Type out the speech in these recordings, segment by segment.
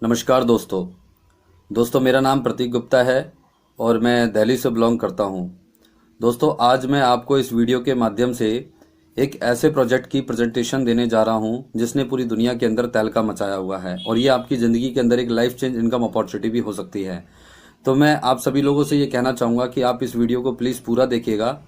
नमस्कार दोस्तों मेरा नाम प्रतीक गुप्ता है और मैं दिल्ली से बिलोंग करता हूं। दोस्तों आज मैं आपको इस वीडियो के माध्यम से एक ऐसे प्रोजेक्ट की प्रेजेंटेशन देने जा रहा हूं जिसने पूरी दुनिया के अंदर तहलका मचाया हुआ है और ये आपकी ज़िंदगी के अंदर एक लाइफ चेंज इनकम अपॉर्चुनिटी भी हो सकती है। तो मैं आप सभी लोगों से ये कहना चाहूँगा कि आप इस वीडियो को प्लीज़ पूरा देखिएगा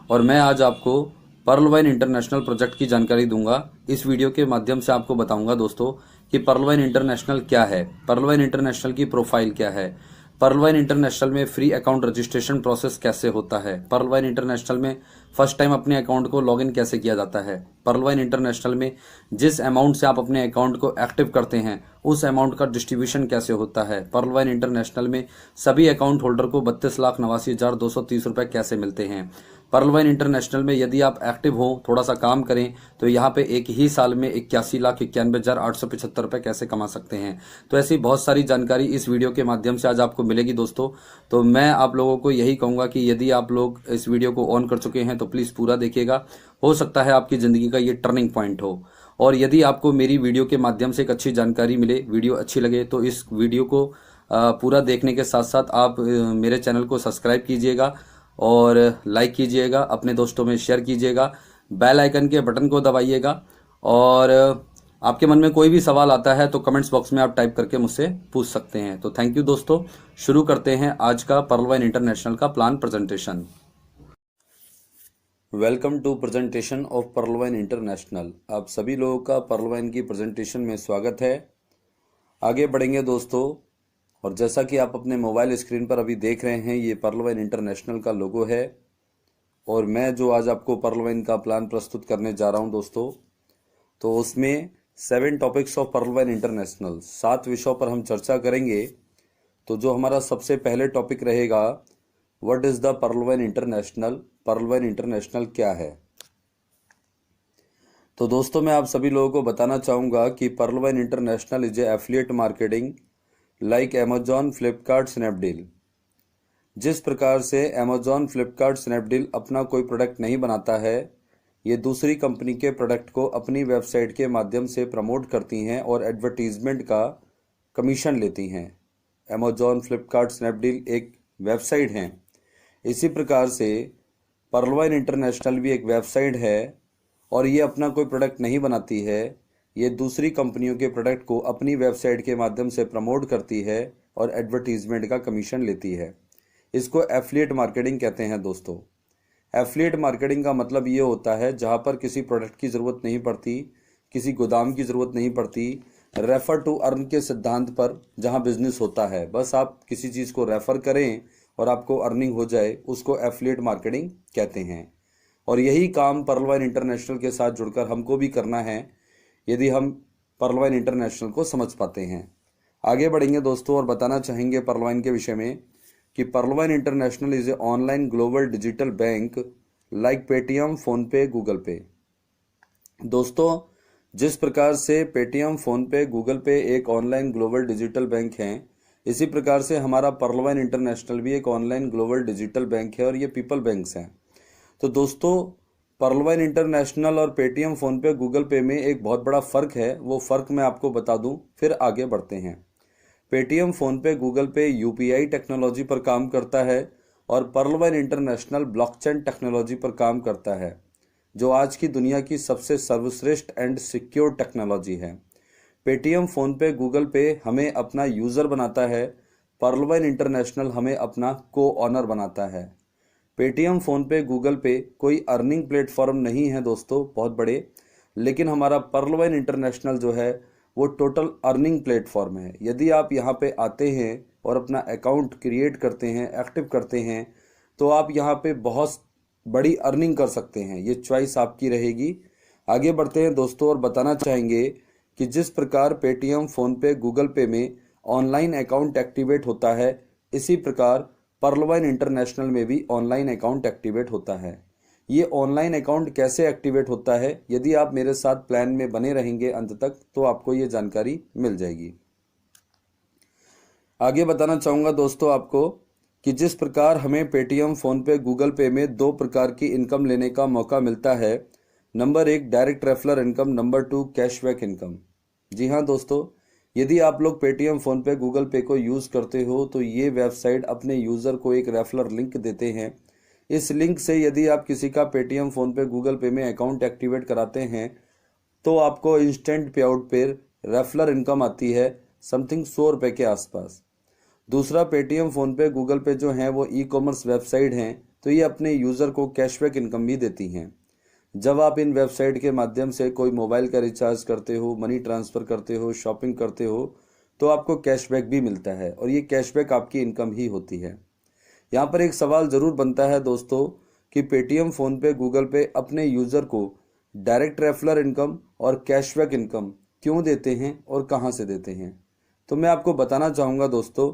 और मैं आज आपको पर्ल वाइन इंटरनेशनल प्रोजेक्ट की जानकारी दूंगा। इस वीडियो के माध्यम से आपको बताऊंगा दोस्तों कि पर्ल वाइन इंटरनेशनल क्या है, पर्ल वाइन इंटरनेशनल की प्रोफाइल क्या है, पर्ल वाइन इंटरनेशनल में फ्री अकाउंट रजिस्ट्रेशन प्रोसेस कैसे होता है, पर्ल वाइन इंटरनेशनल में फर्स्ट टाइम अपने अकाउंट को लॉगिन कैसे किया जाता है, पर्ल वाइन इंटरनेशनल में जिस अमाउंट से आप अपने अकाउंट को एक्टिव करते हैं उस अमाउंट का डिस्ट्रीब्यूशन कैसे होता है, पर्ल वाइन इंटरनेशनल में सभी अकाउंट होल्डर को 32,89,230 रुपए कैसे मिलते हैं, पर्ल वाइन इंटरनेशनल में यदि आप एक्टिव हो थोड़ा सा काम करें तो यहाँ पे एक ही साल में 81,91,875 रुपए कैसे कमा सकते हैं। तो ऐसी बहुत सारी जानकारी इस वीडियो के माध्यम से आज आपको मिलेगी दोस्तों। तो मैं आप लोगों को यही कहूंगा कि यदि आप लोग इस वीडियो को ऑन कर चुके हैं तो प्लीज पूरा देखिएगा, हो सकता है आपकी जिंदगी का ये टर्निंग पॉइंट हो। और यदि आपको मेरी वीडियो के माध्यम से एक अच्छी जानकारी मिले, वीडियो अच्छी लगे तो इस वीडियो को पूरा देखने के साथ साथ आप मेरे चैनल को सब्सक्राइब कीजिएगा और लाइक कीजिएगा, अपने दोस्तों में शेयर कीजिएगा, बेल आइकन के बटन को दबाइएगा और आपके मन में कोई भी सवाल आता है तो कमेंट्स बॉक्स में आप टाइप करके मुझसे पूछ सकते हैं। तो थैंक यू दोस्तों, शुरू करते हैं आज का पर्ल वाइन इंटरनेशनल का plan presentation. Welcome to presentation of Pearlvine International. आप सभी लोगों का पर्ल वाइन की प्रेजेंटेशन में स्वागत है। आगे बढ़ेंगे दोस्तों, और जैसा कि आप अपने मोबाइल स्क्रीन पर अभी देख रहे हैं ये पर्ल वाइन इंटरनेशनल का लोगो है और मैं जो आज आपको पर्ल वाइन का प्लान प्रस्तुत करने जा रहा हूं दोस्तों, तो उसमें 7 topics of Pearlvine international, 7 विषयों पर हम चर्चा करेंगे। तो जो हमारा सबसे पहले टॉपिक रहेगा, what is the Pearlvine International, Pearlvine International क्या है। तो दोस्तों मैं आप सभी लोगों को बताना चाहूंगा कि Pearlvine International is a affiliate marketing like Amazon, Flipkart, Snapdeal. जिस प्रकार से अमेजॉन, फ्लिपकार्ट, स्नैपडील अपना कोई प्रोडक्ट नहीं बनाता है, ये दूसरी कंपनी के प्रोडक्ट को अपनी वेबसाइट के माध्यम से प्रमोट करती हैं और एडवर्टीजमेंट का कमीशन लेती हैं। अमेजॉन, फ्लिपकार्ट, स्नैपडील एक वेबसाइट हैं। इसी प्रकार से पर्ल वाइन इंटरनेशनल भी एक वेबसाइट है और ये अपना कोई प्रोडक्ट नहीं बनाती है, ये दूसरी कंपनियों के प्रोडक्ट को अपनी वेबसाइट के माध्यम से प्रमोट करती है और एडवर्टीजमेंट का कमीशन लेती है। इसको एफिलिएट मार्केटिंग कहते हैं दोस्तों। एफिलिएट मार्केटिंग का मतलब ये होता है जहां पर किसी प्रोडक्ट की ज़रूरत नहीं पड़ती, किसी गोदाम की ज़रूरत नहीं पड़ती, रेफर टू अर्न के सिद्धांत पर जहां बिजनेस होता है, बस आप किसी चीज़ को रेफर करें और आपको अर्निंग हो जाए, उसको एफिलिएट मार्केटिंग कहते हैं। और यही काम पर्ल वाइन इंटरनेशनल के साथ जुड़कर हमको भी करना है यदि हम पर्ल वाइन इंटरनेशनल को समझ पाते हैं। आगे बढ़ेंगे दोस्तों और बताना चाहेंगे पर्ल वाइन के विषय में कि Pearlvine International is a online global digital bank like Paytm, PhonePe, Google Pay. दोस्तों जिस प्रकार से पेटीएम, फोन पे, गूगल पे एक ऑनलाइन ग्लोबल डिजिटल बैंक हैं, इसी प्रकार से हमारा पर्ल वाइन इंटरनेशनल भी एक ऑनलाइन ग्लोबल डिजिटल बैंक है और ये पीपल बैंक्स हैं। तो दोस्तों पर्ल वाइन इंटरनेशनल और पेटीएम, फोन पे, गूगल पे में एक बहुत बड़ा फ़र्क है, वो फ़र्क मैं आपको बता दूं, फिर आगे बढ़ते हैं। Paytm, PhonePe, Google Pay UPI technology पर काम करता है और Pearlvine International blockchain technology पर काम करता है, जो आज की दुनिया की सबसे सर्वश्रेष्ठ एंड सिक्योर टेक्नोलॉजी है। पेटीएम, फोन पे, गूगल पे हमें अपना यूज़र बनाता है, पर्ल वाइन इंटरनेशनल हमें अपना को ऑनर बनाता है। पेटीएम, फोन पे, गूगल पे कोई अर्निंग प्लेटफॉर्म नहीं है दोस्तों बहुत बड़े, लेकिन हमारा पर्ल वाइन इंटरनेशनल जो है वो टोटल अर्निंग प्लेटफॉर्म है। यदि आप यहाँ पे आते हैं और अपना अकाउंट क्रिएट करते हैं, एक्टिव करते हैं, तो आप यहाँ पे बहुत बड़ी अर्निंग कर सकते हैं। ये चॉइस आपकी रहेगी। आगे बढ़ते हैं दोस्तों और बताना चाहेंगे कि जिस प्रकार पेटीएम, फोन पे, गूगल पे में ऑनलाइन अकाउंट एक्टिवेट होता है, इसी प्रकार पर्ल वाइन इंटरनेशनल में भी ऑनलाइन अकाउंट एक्टिवेट होता है। ये ऑनलाइन अकाउंट कैसे एक्टिवेट होता है, यदि आप मेरे साथ प्लान में बने रहेंगे अंत तक तो आपको ये जानकारी मिल जाएगी। आगे बताना चाहूँगा दोस्तों आपको कि जिस प्रकार हमें पेटीएम, फोन पे, गूगल पे में 2 प्रकार की इनकम लेने का मौका मिलता है। Number 1 direct referral income, number 2 cashback income. जी हाँ दोस्तों, यदि आप लोग पेटीएम, फ़ोनपे, गूगल पे को यूज़ करते हो तो ये वेबसाइट अपने यूज़र को एक रेफरल लिंक देते हैं। इस लिंक से यदि आप किसी का पेटीएम, फ़ोनपे, गूगल पे में अकाउंट एक्टिवेट कराते हैं तो आपको इंस्टेंट पे आउट पे रेफरल इनकम आती है समथिंग 100 रुपये के आसपास। दूसरा, पेटीएम, फ़ोनपे, गूगल पे जो हैं वो ई कॉमर्स वेबसाइट हैं, तो ये अपने यूज़र को कैशबैक इनकम भी देती हैं। जब आप इन वेबसाइट के माध्यम से कोई मोबाइल का रिचार्ज करते हो, मनी ट्रांसफ़र करते हो, शॉपिंग करते हो, तो आपको कैशबैक भी मिलता है और ये कैशबैक आपकी इनकम ही होती है। यहाँ पर एक सवाल ज़रूर बनता है दोस्तों कि पेटीएम, फ़ोनपे, गूगल पे अपने यूज़र को डायरेक्ट रेफरल इनकम और कैशबैक इनकम क्यों देते हैं और कहाँ से देते हैं। तो मैं आपको बताना चाहूँगा दोस्तों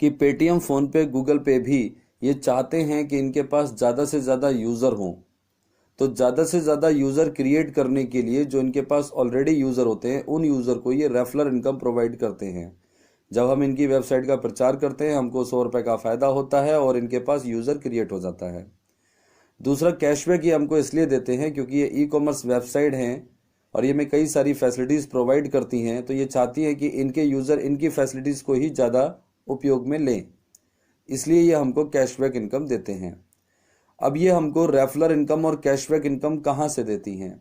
कि पेटीएम, फ़ोनपे, गूगल पे भी ये चाहते हैं कि इनके पास ज़्यादा से ज़्यादा यूज़र हों। तो ज़्यादा से ज़्यादा यूज़र क्रिएट करने के लिए जो इनके पास ऑलरेडी यूज़र होते हैं उन यूज़र को ये रेफरल इनकम प्रोवाइड करते हैं। जब हम इनकी वेबसाइट का प्रचार करते हैं हमको 100 रुपये का फ़ायदा होता है और इनके पास यूज़र क्रिएट हो जाता है। दूसरा, कैशबैक ये हमको इसलिए देते हैं क्योंकि ये ई कॉमर्स वेबसाइट हैं और ये में कई सारी फैसिलिटीज़ प्रोवाइड करती हैं, तो ये चाहती हैं कि इनके यूज़र इनकी फैसिलिटीज़ को ही ज़्यादा उपयोग में लें, इसलिए ये हमको कैशबैक इनकम देते हैं। अब ये हमको रेफरल इनकम और कैशबैक इनकम कहाँ से देती हैं?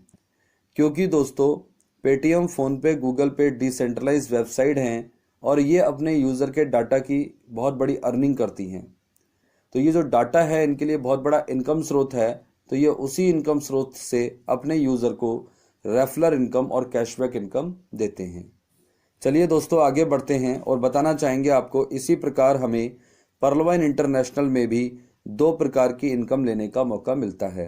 क्योंकि दोस्तों पेटीएम, फ़ोनपे, गूगल पे डिसेंट्रलाइज वेबसाइट हैं और ये अपने यूज़र के डाटा की बहुत बड़ी अर्निंग करती हैं। तो ये जो डाटा है इनके लिए बहुत बड़ा इनकम स्रोत है, तो ये उसी इनकम स्रोत से अपने यूज़र को रेफरल इनकम और कैशबैक इनकम देते हैं। चलिए दोस्तों आगे बढ़ते हैं और बताना चाहेंगे आपको इसी प्रकार हमें पर्लवाइन इंटरनेशनल में भी 2 प्रकार की इनकम लेने का मौका मिलता है।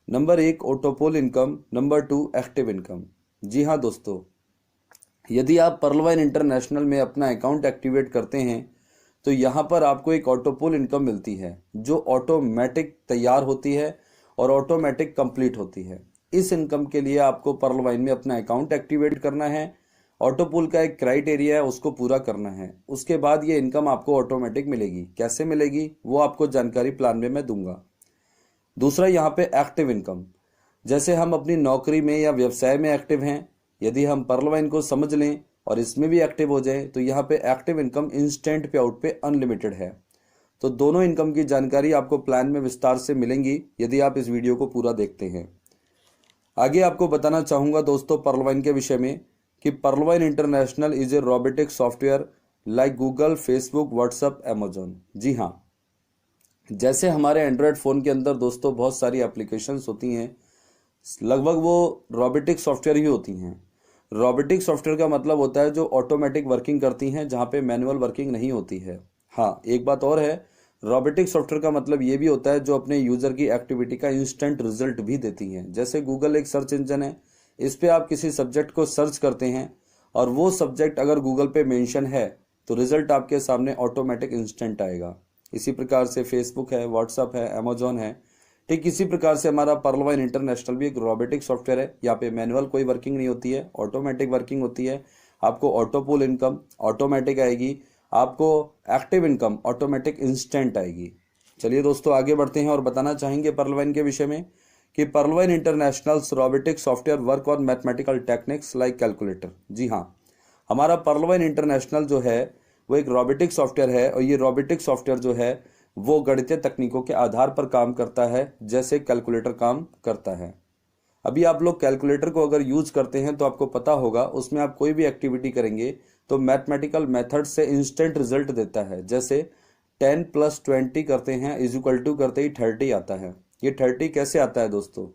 Number 1 autopool income, number 2 active income. जी हाँ दोस्तों, यदि आप पर्लवाइन इंटरनेशनल में अपना अकाउंट एक्टिवेट करते हैं तो यहाँ पर आपको एक ऑटोपोल इनकम मिलती है जो ऑटोमेटिक तैयार होती है और ऑटोमेटिक कंप्लीट होती है। इस इनकम के लिए आपको पर्लवाइन में अपना अकाउंट एक्टिवेट करना है, ऑटोपोल का एक क्राइटेरिया है उसको पूरा करना है, उसके बाद ये इनकम आपको ऑटोमेटिक मिलेगी। कैसे मिलेगी वो आपको जानकारी प्लान में मैं दूंगा। दूसरा, यहाँ पे एक्टिव इनकम, जैसे हम अपनी नौकरी में या व्यवसाय में एक्टिव हैं, यदि हम पर्लवाइन को समझ लें और इसमें भी एक्टिव हो जाए तो यहाँ पे एक्टिव इनकम इंस्टेंट पे आउट पे अनलिमिटेड है। तो दोनों इनकम की जानकारी आपको प्लान में विस्तार से मिलेंगी यदि आप इस वीडियो को पूरा देखते हैं। आगे आपको बताना चाहूँगा दोस्तों पर्लवाइन के विषय में कि Pearlvine international is a robotic software like Google, Facebook, WhatsApp, Amazon. जी हाँ, जैसे हमारे एंड्रॉयड फ़ोन के अंदर दोस्तों बहुत सारी एप्लीकेशंस होती हैं, लगभग वो रोबोटिक सॉफ्टवेयर ही होती हैं। रोबोटिक सॉफ्टवेयर का मतलब होता है जो ऑटोमेटिक वर्किंग करती हैं, जहाँ पे मैनुअल वर्किंग नहीं होती है। हाँ, एक बात और है, रोबोटिक सॉफ्टवेयर का मतलब ये भी होता है जो अपने यूज़र की एक्टिविटी का इंस्टेंट रिजल्ट भी देती हैं। जैसे गूगल एक सर्च इंजन है, इस पर आप किसी सब्जेक्ट को सर्च करते हैं और वो सब्जेक्ट अगर गूगल पे मेंशन है तो रिजल्ट आपके सामने ऑटोमेटिक इंस्टेंट आएगा। इसी प्रकार से फेसबुक है, व्हाट्सअप है, अमेजोन है। ठीक इसी प्रकार से हमारा पर्लवाइन इंटरनेशनल भी एक रोबोटिक सॉफ्टवेयर है। यहाँ पे मैनुअल कोई वर्किंग नहीं होती है, ऑटोमेटिक वर्किंग होती है। आपको ऑटोपोल इनकम ऑटोमेटिक आएगी, आपको एक्टिव इनकम ऑटोमेटिक इंस्टेंट आएगी। चलिए दोस्तों आगे बढ़ते हैं और बताना चाहेंगे पर्लवाइन के विषय में कि Pearlvine internationals robotic software work on mathematical techniques like calculator. जी हाँ, हमारा पर्लवाइन इंटरनेशनल जो है वो एक रोबोटिक सॉफ्टवेयर है और ये रोबोटिक सॉफ्टवेयर जो है वो गणितीय तकनीकों के आधार पर काम करता है जैसे कैलकुलेटर काम करता है। अभी आप लोग कैलकुलेटर को अगर यूज करते हैं तो आपको पता होगा उसमें आप कोई भी एक्टिविटी करेंगे तो मैथमेटिकल मेथड से इंस्टेंट रिजल्ट देता है। जैसे 10 + 20 करते हैं इज इक्वल टू करते ही 30 आता है। ये 30 कैसे आता है दोस्तों?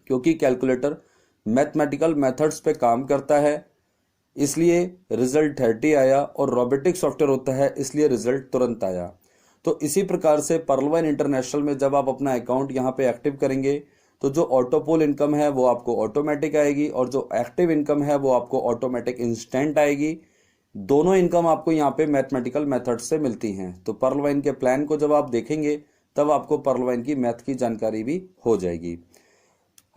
क्योंकि कैलकुलेटर मैथमेटिकल मेथड्स पे काम करता है इसलिए रिजल्ट 30 आया, और रोबोटिक सॉफ्टवेयर होता है इसलिए रिजल्ट तुरंत आया। तो इसी प्रकार से पर्लवाइन इंटरनेशनल में जब आप अपना अकाउंट यहाँ पे एक्टिव करेंगे तो जो ऑटोपोल इनकम है वो आपको ऑटोमेटिक आएगी और जो एक्टिव इनकम है वो आपको ऑटोमेटिक इंस्टेंट आएगी। दोनों इनकम आपको यहाँ पे मैथमेटिकल मेथड से मिलती हैं। तो पर्लवाइन के प्लान को जब आप देखेंगे तब आपको पर्लवाइन की मैथ की जानकारी भी हो जाएगी।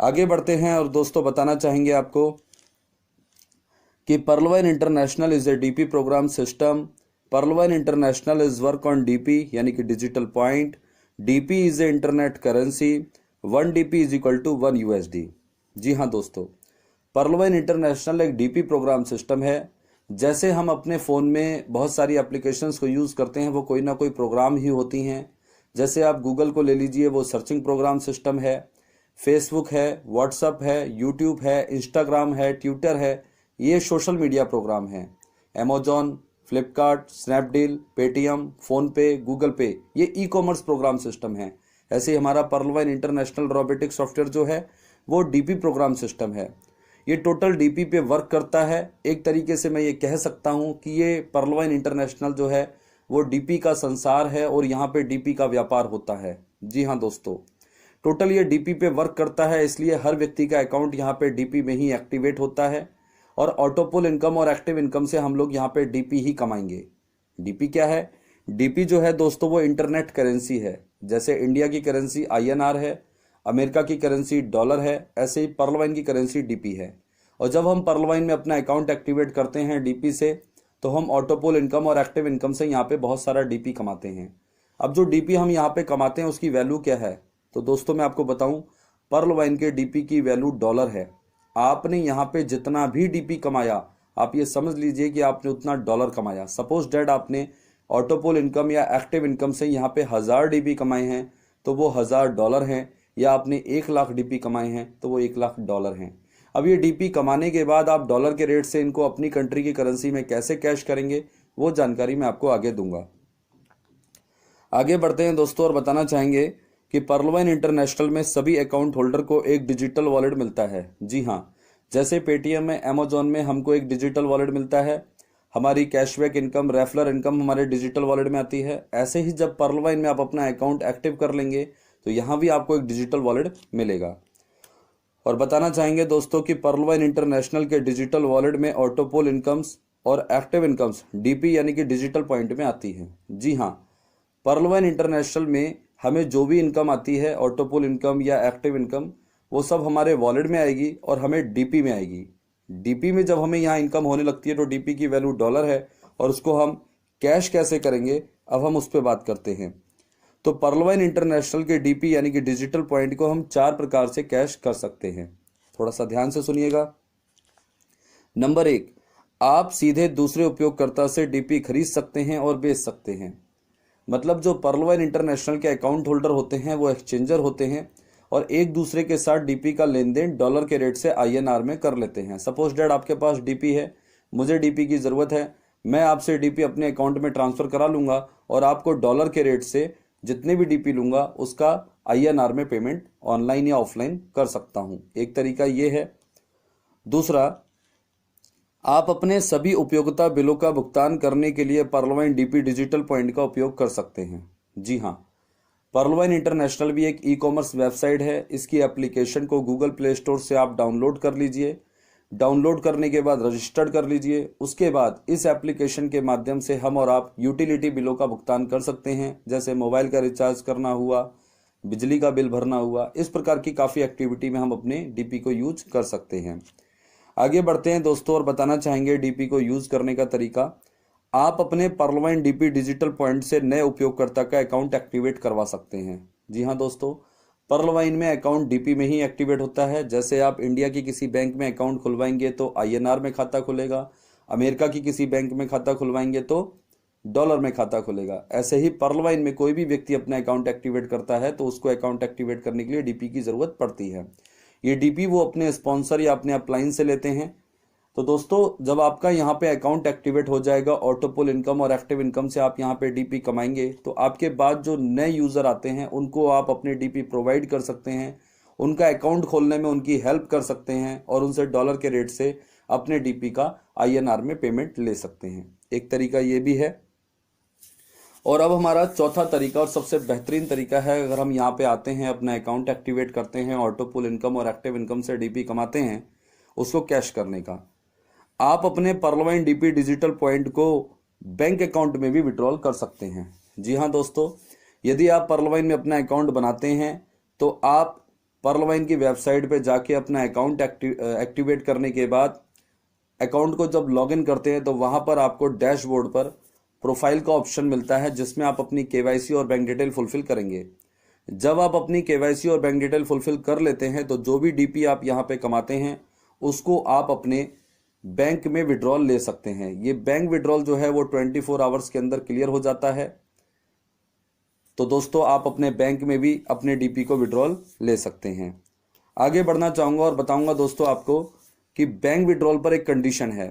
आगे बढ़ते हैं और दोस्तों बताना चाहेंगे आपको कि Pearlvine international is a DP program system. Pearlvine international is work on DP यानी कि digital point. DP is a internet currency. 1 DP is equal to 1 USD। जी हाँ दोस्तों, पर्लवाइन इंटरनेशनल एक डीपी प्रोग्राम सिस्टम है। जैसे हम अपने फ़ोन में बहुत सारी एप्लीकेशंस को यूज़ करते हैं, वो कोई ना कोई प्रोग्राम ही होती हैं। जैसे आप गूगल को ले लीजिए, वो सर्चिंग प्रोग्राम सिस्टम है। फेसबुक है, व्हाट्सअप है, यूट्यूब है, इंस्टाग्राम है, ट्विटर है, ये सोशल मीडिया प्रोग्राम है। Amazon, Flipkart, Snapdeal, Paytm, PhonePe, Google पे, ये ई कॉमर्स प्रोग्राम सिस्टम है। ऐसे ही हमारा पर्लवाइन इंटरनेशनल रोबोटिक सॉफ्टवेयर जो है वो डीपी प्रोग्राम सिस्टम है। ये टोटल डीपी पे वर्क करता है। एक तरीके से मैं ये कह सकता हूँ कि ये पर्लवाइन इंटरनेशनल जो है वो डीपी का संसार है और यहाँ पे डीपी का व्यापार होता है। जी हाँ दोस्तों, टोटल ये डीपी पे वर्क करता है, इसलिए हर व्यक्ति का अकाउंट यहाँ पे डीपी में ही एक्टिवेट होता है और ऑटोपुल इनकम और एक्टिव इनकम से हम लोग यहाँ पे डीपी ही कमाएंगे। डीपी क्या है? डीपी जो है दोस्तों वो इंटरनेट करेंसी है। जैसे इंडिया की करेंसी INR है, अमेरिका की करेंसी डॉलर है, ऐसे ही पर्लवाइन की करेंसी डीपी है। और जब हम पर्लवाइन में अपना अकाउंट एक्टिवेट करते हैं डीपी से, तो हम ऑटोपोल इनकम और एक्टिव इनकम से यहाँ पे बहुत सारा डीपी कमाते हैं। अब जो डीपी हम यहाँ पे कमाते हैं उसकी वैल्यू क्या है? तो दोस्तों मैं आपको बताऊं, पर्लवाइन के डीपी की वैल्यू डॉलर है। आपने यहाँ पे जितना भी डीपी कमाया, आप ये समझ लीजिए कि आपने उतना डॉलर कमाया। सपोज डेट आपने ऑटोपोल इनकम या एक्टिव इनकम से यहाँ पे 1000 डीपी कमाए हैं तो वो 1000 डॉलर हैं, या आपने 1 लाख डीपी कमाए हैं तो वो 1 लाख डॉलर हैं। अब ये डीपी कमाने के बाद आप डॉलर के रेट से इनको अपनी कंट्री की करेंसी में कैसे कैश करेंगे, वो जानकारी मैं आपको आगे दूंगा। आगे बढ़ते हैं दोस्तों और बताना चाहेंगे कि पर्लवाइन इंटरनेशनल में सभी अकाउंट होल्डर को एक डिजिटल वॉलेट मिलता है। जी हाँ, जैसे पेटीएम में, अमेजॉन में हमको एक डिजिटल वॉलेट मिलता है, हमारी कैशबैक इनकम, रेफरल इनकम हमारे डिजिटल वॉलेट में आती है। ऐसे ही जब पर्लवाइन में आप अपना अकाउंट एक्टिव कर लेंगे तो यहाँ भी आपको एक डिजिटल वॉलेट मिलेगा। और बताना चाहेंगे दोस्तों कि पर्लवाइन इंटरनेशनल के डिजिटल वॉलेट में ऑटोपोल इनकम्स और एक्टिव इनकम्स डीपी यानी कि डिजिटल पॉइंट में आती है। जी हाँ, पर्लवाइन इंटरनेशनल में हमें जो भी इनकम आती है, ऑटोपोल इनकम या एक्टिव इनकम, वो सब हमारे वॉलेट में आएगी और हमें डीपी में आएगी। डीपी में जब हमें यहाँ इनकम होने लगती है तो डीपी की वैल्यू डॉलर है और उसको हम कैश कैसे करेंगे, अब हम उस पर बात करते हैं। तो पर्लवाइन इंटरनेशनल के डीपी यानी कि डिजिटल पॉइंट को हम 4 प्रकार से कैश कर सकते हैं। थोड़ा सा ध्यान से सुनिएगा। नंबर 1, आप सीधे दूसरे उपयोगकर्ता से डीपी खरीद सकते हैं और बेच सकते हैं। मतलब जो पर्लवाइन इंटरनेशनल के अकाउंट होल्डर होते हैं वो एक्सचेंजर होते हैं और एक दूसरे के साथ डीपी का लेन देन डॉलर के रेट से INR में कर लेते हैं। सपोज डेट आपके पास डीपी है, मुझे डीपी की ज़रूरत है, मैं आपसे डीपी अपने अकाउंट में ट्रांसफ़र करा लूँगा और आपको डॉलर के रेट से जितने भी डीपी लूँगा उसका INR में पेमेंट ऑनलाइन या ऑफलाइन कर सकता हूँ। एक तरीका ये है। दूसरा, आप अपने सभी उपयोगिता बिलों का भुगतान करने के लिए पर्लवाइन डीपी डिजिटल पॉइंट का उपयोग कर सकते हैं। जी हाँ, पर्लवाइन इंटरनेशनल भी एक ई कॉमर्स वेबसाइट है। इसकी एप्लीकेशन को गूगल प्ले स्टोर से आप डाउनलोड कर लीजिए। डाउनलोड करने के बाद रजिस्टर्ड कर लीजिए। उसके बाद इस एप्लीकेशन के माध्यम से हम और आप यूटिलिटी बिलों का भुगतान कर सकते हैं, जैसे मोबाइल का रिचार्ज करना हुआ, बिजली का बिल भरना हुआ। इस प्रकार की काफ़ी एक्टिविटी में हम अपने डीपी को यूज कर सकते हैं। आगे बढ़ते हैं दोस्तों और बताना चाहेंगे डीपी को यूज करने का तरीका। आप अपने पर्लवाइन डीपी डिजिटल पॉइंट से नए उपयोगकर्ता का अकाउंट एक्टिवेट करवा सकते हैं। जी हाँ दोस्तों, पर्लवाइन में अकाउंट डीपी में ही एक्टिवेट होता है। जैसे आप इंडिया की किसी बैंक में अकाउंट खुलवाएंगे तो INR में खाता खुलेगा, अमेरिका की किसी बैंक में खाता खुलवाएंगे तो डॉलर में खाता खुलेगा। ऐसे ही पर्लवाइन में कोई भी व्यक्ति अपना अकाउंट एक्टिवेट करता है तो उसको अकाउंट एक्टिवेट करने के लिए डीपी की ज़रूरत पड़ती है। ये डीपी वो अपने स्पॉन्सर या अपने अपलाइन से लेते हैं। तो दोस्तों, जब आपका यहाँ पे अकाउंट एक्टिवेट हो जाएगा, ऑटोपुल इनकम और एक्टिव इनकम से आप यहाँ पे डीपी कमाएंगे, तो आपके बाद जो नए यूज़र आते हैं उनको आप अपने डीपी प्रोवाइड कर सकते हैं, उनका अकाउंट खोलने में उनकी हेल्प कर सकते हैं और उनसे डॉलर के रेट से अपने डीपी का INR में पेमेंट ले सकते हैं। एक तरीका ये भी है। और अब हमारा चौथा तरीका और सबसे बेहतरीन तरीका है, अगर हम यहाँ पे आते हैं, अपना अकाउंट एक्टिवेट करते हैं, ऑटोपुल इनकम और एक्टिव इनकम से डीपी कमाते हैं, उसको कैश करने का। आप अपने पर्लवाइन डीपी डिजिटल पॉइंट को बैंक अकाउंट में भी विड्रॉल कर सकते हैं। जी हाँ दोस्तों, यदि आप पर्लवाइन में अपना अकाउंट बनाते हैं तो आप पर्लवाइन की वेबसाइट पे जाके अपना अकाउंट एक्टिवेट करने के बाद अकाउंट को जब लॉगिन करते हैं तो वहाँ पर आपको डैशबोर्ड पर प्रोफाइल का ऑप्शन मिलता है, जिसमें आप अपनी KYC और बैंक डिटेल फुलफिल करेंगे। जब आप अपनी KYC और बैंक डिटेल फुलफिल कर लेते हैं तो जो भी डीपी आप यहाँ पे कमाते हैं उसको आप अपने बैंक में विड्रॉल ले सकते हैं। ये बैंक विड्रॉल जो है वो 24 आवर्स के अंदर क्लियर हो जाता है। तो दोस्तों आप अपने बैंक में भी अपने डीपी को विड्रॉल ले सकते हैं। आगे बढ़ना चाहूंगा और बताऊंगा दोस्तों आपको कि बैंक विड्रॉल पर एक कंडीशन है।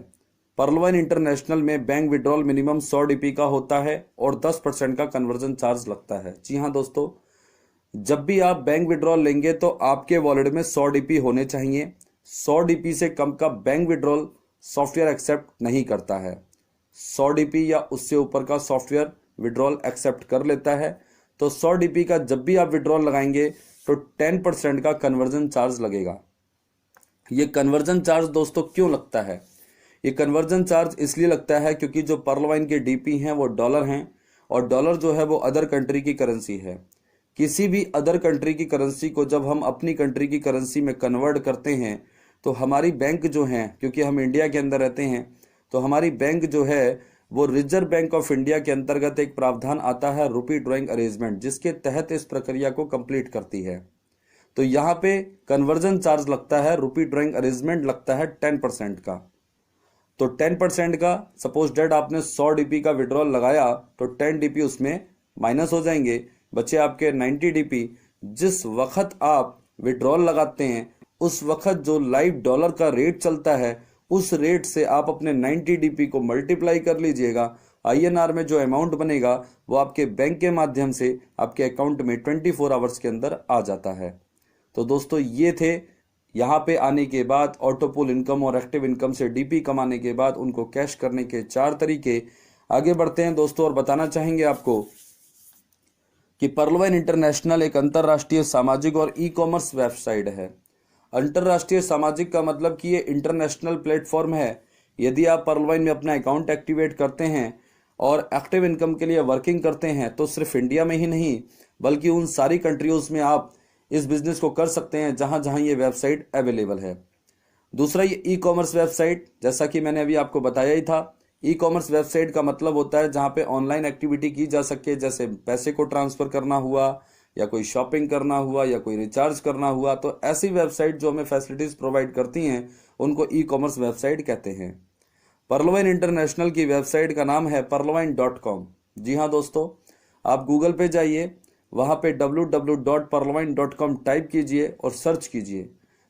पर्लवाइन इंटरनेशनल में बैंक विड्रॉल मिनिमम 100 डीपी का होता है और 10% का कन्वर्जन चार्ज लगता है। जी हाँ दोस्तों, जब भी आप बैंक विड्रॉल लेंगे तो आपके वॉलेट में 100 डीपी होने चाहिए। 100 डीपी से कम का बैंक विड्रॉल सॉफ्टवेयर एक्सेप्ट नहीं करता है। 100 डीपी या उससे ऊपर का सॉफ्टवेयर विड्रॉल एक्सेप्ट कर लेता है। तो 100 डीपी का जब भी आप विड्रॉल लगाएंगे तो 10% का कन्वर्जन चार्ज लगेगा। ये कन्वर्जन चार्ज दोस्तों क्यों लगता है? ये कन्वर्जन चार्ज इसलिए लगता है क्योंकि जो पर्लवाइन के डीपी हैं वो डॉलर हैं और डॉलर जो है वो अदर कंट्री की करेंसी है। किसी भी अदर कंट्री की करेंसी को जब हम अपनी कंट्री की करेंसी में कन्वर्ट करते हैं तो हमारी बैंक जो है, क्योंकि हम इंडिया के अंदर रहते हैं, तो हमारी बैंक जो है वो रिजर्व बैंक ऑफ इंडिया के अंतर्गत एक प्रावधान आता है रुपी ड्राइंग अरेंजमेंट, जिसके तहत इस प्रक्रिया को कंप्लीट करती है। तो यहाँ पे कन्वर्जन चार्ज लगता है, रुपी ड्राइंग अरेंजमेंट लगता है 10% का। तो 10% का, सपोज डेट आपने 100 डीपी का विड्रॉल लगाया तो 10 डीपी उसमें माइनस हो जाएंगे, बचे आपके 90 डीपी। जिस वक्त आप विड्रॉल लगाते हैं उस वक्त जो लाइव डॉलर का रेट चलता है उस रेट से आप अपने 90 डीपी को मल्टीप्लाई कर लीजिएगा। आईएनआर में जो अमाउंट बनेगा वो आपके बैंक के माध्यम से आपके अकाउंट में 24 आवर्स के अंदर आ जाता है। तो दोस्तों ये थे यहाँ पे आने के बाद ऑटोपुल इनकम और एक्टिव इनकम से डीपी कमाने के बाद उनको कैश करने के 4 तरीके। आगे बढ़ते हैं दोस्तों और बताना चाहेंगे आपको कि पर्लवाइन इंटरनेशनल एक अंतरराष्ट्रीय सामाजिक और ई कॉमर्स वेबसाइट है। अंतरराष्ट्रीय सामाजिक का मतलब कि ये इंटरनेशनल प्लेटफॉर्म है। यदि आप पर्लवाइन में अपना अकाउंट एक्टिवेट करते हैं और एक्टिव इनकम के लिए वर्किंग करते हैं तो सिर्फ इंडिया में ही नहीं बल्कि उन सारी कंट्रीज में आप इस बिजनेस को कर सकते हैं जहां जहां ये वेबसाइट अवेलेबल है। दूसरा, ये ई कॉमर्स वेबसाइट, जैसा कि मैंने अभी आपको बताया ही था, ई कॉमर्स वेबसाइट का मतलब होता है जहां पे ऑनलाइन एक्टिविटी की जा सके, जैसे पैसे को ट्रांसफर करना हुआ या कोई शॉपिंग करना हुआ या कोई रिचार्ज करना हुआ। तो ऐसी वेबसाइट जो हमें फैसिलिटीज प्रोवाइड करती हैं उनको ई कॉमर्स वेबसाइट कहते हैं। पर्लवाइन इंटरनेशनल की वेबसाइट का नाम है perlwine.com। जी हाँ दोस्तों, आप गूगल पे जाइए, वहां पे www.perlwine.com टाइप कीजिए और सर्च कीजिए।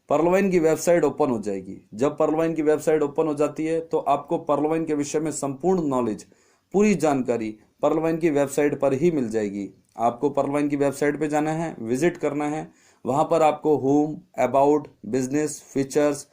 पर्लवाइन की वेबसाइट ओपन हो जाएगी। जब पर्लवाइन की वेबसाइट ओपन हो जाती है तो आपको पर्लवाइन के विषय में संपूर्ण नॉलेज, पूरी जानकारी पर्लवाइन की वेबसाइट पर ही मिल जाएगी। आपको पर्लवाइन की वेबसाइट पे जाना है, विजिट करना है। वहां पर आपको home, about, business, features,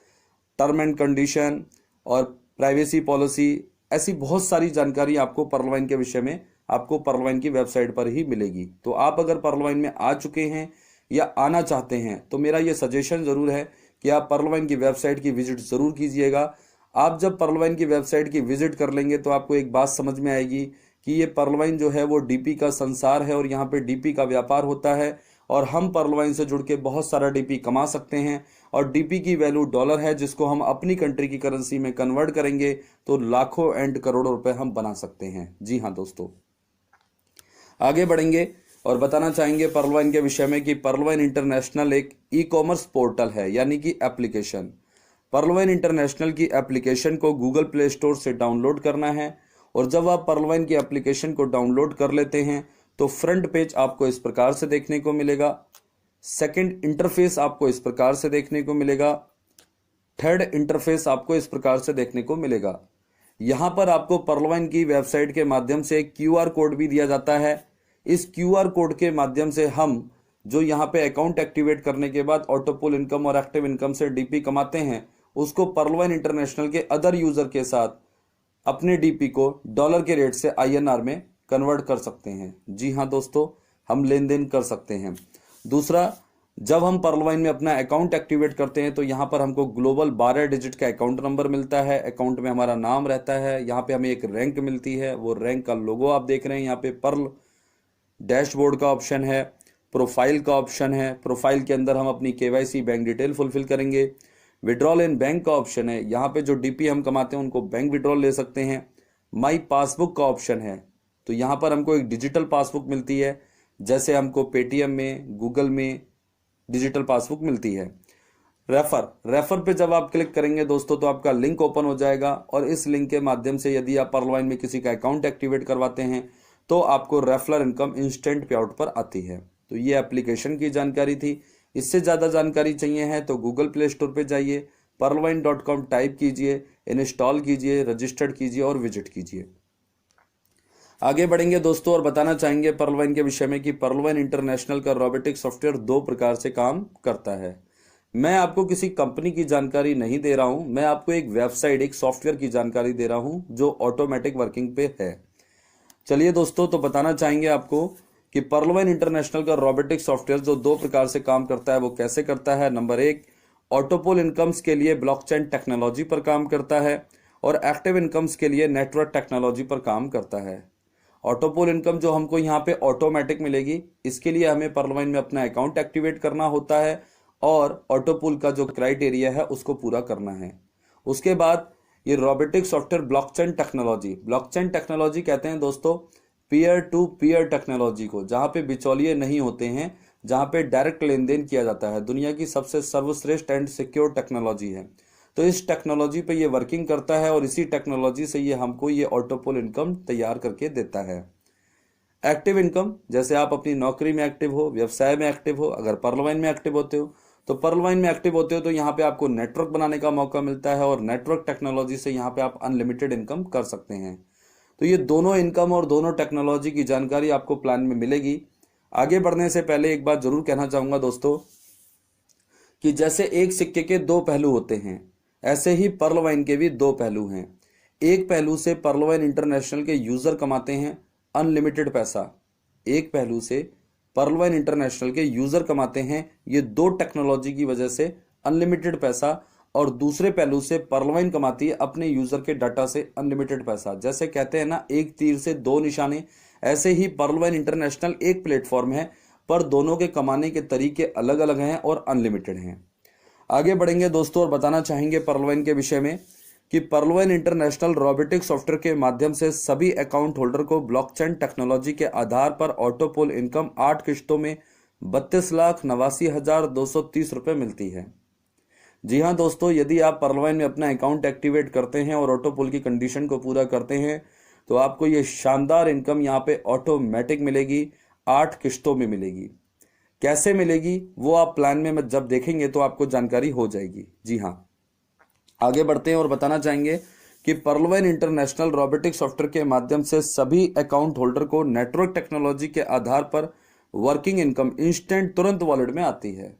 term and condition और प्राइवेसी पॉलिसी, ऐसी बहुत सारी जानकारी आपको पर्लवाइन के विषय में आपको पर्लवाइन की वेबसाइट पर ही मिलेगी। तो आप अगर पर्लवाइन में आ चुके हैं या आना चाहते हैं तो मेरा ये सजेशन जरूर है कि आप पर्लवाइन की वेबसाइट की विजिट जरूर कीजिएगा। आप जब पर्लवाइन की वेबसाइट की विजिट कर लेंगे तो आपको एक बात समझ में आएगी कि ये पर्लवाइन जो है वो डीपी का संसार है और यहाँ पे डीपी का व्यापार होता है और हम पर्लवाइन से जुड़ के बहुत सारा डीपी कमा सकते हैं। और डीपी की वैल्यू डॉलर है, जिसको हम अपनी कंट्री की करेंसी में कन्वर्ट करेंगे तो लाखों एंड करोड़ों रुपए हम बना सकते हैं। जी हाँ दोस्तों, आगे बढ़ेंगे और बताना चाहेंगे पर्लवाइन के विषय में कि पर्लवाइन इंटरनेशनल एक ई कॉमर्स पोर्टल है, यानी कि एप्लीकेशन। पर्लवाइन इंटरनेशनल की एप्लीकेशन को गूगल प्ले स्टोर से डाउनलोड करना है और जब आप पर्लवाइन की एप्लीकेशन को डाउनलोड कर लेते हैं तो फ्रंट पेज आपको इस प्रकार से देखने को मिलेगा। सेकंड इंटरफेस आपको इस प्रकार से देखने को मिलेगा। थर्ड इंटरफेस आपको इस प्रकार से देखने को मिलेगा। यहां पर आपको पर्लवाइन की वेबसाइट के माध्यम से क्यूआर कोड भी दिया जाता है। इस क्यूआर कोड के माध्यम से हम जो यहाँ पे अकाउंट एक्टिवेट करने के बाद ऑटोपुल इनकम और एक्टिव इनकम से डीपी कमाते हैं उसको पर्लवाइन इंटरनेशनल के अदर यूजर के साथ अपने डीपी को डॉलर के रेट से आईएनआर में कन्वर्ट कर सकते हैं। जी हाँ दोस्तों, हम लेन देन कर सकते हैं। दूसरा, जब हम पर्लवाइन में अपना अकाउंट एक्टिवेट करते हैं तो यहाँ पर हमको ग्लोबल 12 डिजिट का अकाउंट नंबर मिलता है। अकाउंट में हमारा नाम रहता है। यहाँ पे हमें एक रैंक मिलती है, वो रैंक का लोगो आप देख रहे हैं। यहाँ पे पर्ल डैशबोर्ड का ऑप्शन है, प्रोफाइल का ऑप्शन है। प्रोफाइल के अंदर हम अपनी केवाईसी बैंक डिटेल फुलफिल करेंगे। विड्रॉल इन बैंक का ऑप्शन है, यहाँ पे जो डीपी हम कमाते हैं उनको बैंक विड्रॉल ले सकते हैं। माई पासबुक का ऑप्शन है, तो यहाँ पर हमको एक डिजिटल पासबुक मिलती है, जैसे हमको पेटीएम में, गूगल में डिजिटल पासबुक मिलती है। रेफर पे जब आप क्लिक करेंगे दोस्तों तो आपका लिंक ओपन हो जाएगा और इस लिंक के माध्यम से यदि आप पर्लवाइन में किसी का अकाउंट एक्टिवेट करवाते हैं तो आपको रेफरल इनकम इंस्टेंट पे आउट पर आती है। तो ये एप्लीकेशन की जानकारी थी। इससे ज़्यादा जानकारी चाहिए है तो गूगल प्ले स्टोर पे जाइए, pearlwine.com टाइप कीजिए, इंस्टॉल कीजिए, रजिस्टर्ड कीजिए और विजिट कीजिए। आगे बढ़ेंगे दोस्तों और बताना चाहेंगे पर्लवाइन के विषय में कि पर्लवाइन इंटरनेशनल का रोबोटिक सॉफ्टवेयर दो प्रकार से काम करता है। मैं आपको किसी कंपनी की जानकारी नहीं दे रहा हूं, मैं आपको एक वेबसाइट, एक सॉफ्टवेयर की जानकारी दे रहा हूं जो ऑटोमेटिक वर्किंग पे है। चलिए दोस्तों, तो बताना चाहेंगे आपको कि पर्लवाइन इंटरनेशनल का रोबोटिक सॉफ्टवेयर जो दो प्रकार से काम करता है वो कैसे करता है। नंबर एक, ऑटोपोल इनकम्स के लिए ब्लॉकचेन टेक्नोलॉजी पर काम करता है और एक्टिव इनकम्स के लिए नेटवर्क टेक्नोलॉजी पर काम करता है। ऑटोपोल इनकम जो हमको यहाँ पे ऑटोमेटिक मिलेगी, इसके लिए हमें पर्लवाइन में अपना अकाउंट एक्टिवेट करना होता है और ऑटोपोल का जो क्राइटेरिया है उसको पूरा करना है। उसके बाद ये रोबोटिक सॉफ्टवेयर ब्लॉकचेन टेक्नोलॉजी कहते हैं दोस्तों पीयर टू पीयर टेक्नोलॉजी को, जहां पे बिचौलिए नहीं होते हैं, जहां पे डायरेक्ट लेन देन किया जाता है। दुनिया की सबसे सर्वश्रेष्ठ एंड सिक्योर टेक्नोलॉजी है। तो इस टेक्नोलॉजी पे ये वर्किंग करता है और इसी टेक्नोलॉजी से ये हमको ये ऑटोपोल इनकम तैयार करके देता है। एक्टिव इनकम, जैसे आप अपनी नौकरी में एक्टिव हो, व्यवसाय में एक्टिव हो, अगर पर्लवाइन में एक्टिव होते हो तो यहाँ पे आपको नेटवर्क बनाने का मौका मिलता है और नेटवर्क टेक्नोलॉजी से यहाँ पे आप अनलिमिटेड इनकम कर सकते हैं। तो ये दोनों इनकम और दोनों टेक्नोलॉजी की जानकारी आपको प्लान में मिलेगी। आगे बढ़ने से पहले एक बात जरूर कहना चाहूंगा दोस्तों कि जैसे एक सिक्के के दो पहलू होते हैं, ऐसे ही पर्लवाइन के भी दो पहलू हैं। एक पहलू से पर्लवाइन इंटरनेशनल के यूजर कमाते हैं अनलिमिटेड पैसा, एक पहलू से पर्लवाइन इंटरनेशनल के यूजर कमाते हैं ये दो टेक्नोलॉजी की वजह से अनलिमिटेड पैसा, और दूसरे पहलू से पर्लवाइन कमाती है अपने यूजर के डाटा से अनलिमिटेड पैसा। जैसे कहते हैं ना, एक तीर से दो निशाने, ऐसे ही पर्लवाइन इंटरनेशनल एक प्लेटफॉर्म है पर दोनों के कमाने के तरीके अलग अलग हैं और अनलिमिटेड हैं। आगे बढ़ेंगे दोस्तों और बताना चाहेंगे पर्लवाइन के विषय में कि पर्लवाइन इंटरनेशनल रोबोटिक सॉफ्टवेयर के माध्यम से सभी अकाउंट होल्डर को ब्लॉकचेन टेक्नोलॉजी के आधार पर ऑटोपोल इनकम 8 किश्तों में 32,89,230 रुपए मिलती है। जी हाँ दोस्तों, यदि आप पर्लवाइन में अपना अकाउंट एक्टिवेट करते हैं और ऑटोपोल की कंडीशन को पूरा करते हैं तो आपको ये शानदार इनकम यहाँ पे ऑटोमेटिक मिलेगी, 8 किश्तों में मिलेगी। कैसे मिलेगी वो आप प्लान में जब देखेंगे तो आपको जानकारी हो जाएगी। जी हाँ, आगे बढ़ते हैं और बताना चाहेंगे कि पर्लवाइन इंटरनेशनल रोबोटिक सॉफ्टवेयर के माध्यम से सभी अकाउंट होल्डर को नेटवर्क टेक्नोलॉजी के आधार पर वर्किंग इनकम इंस्टेंट तुरंत वॉलेट में आती है।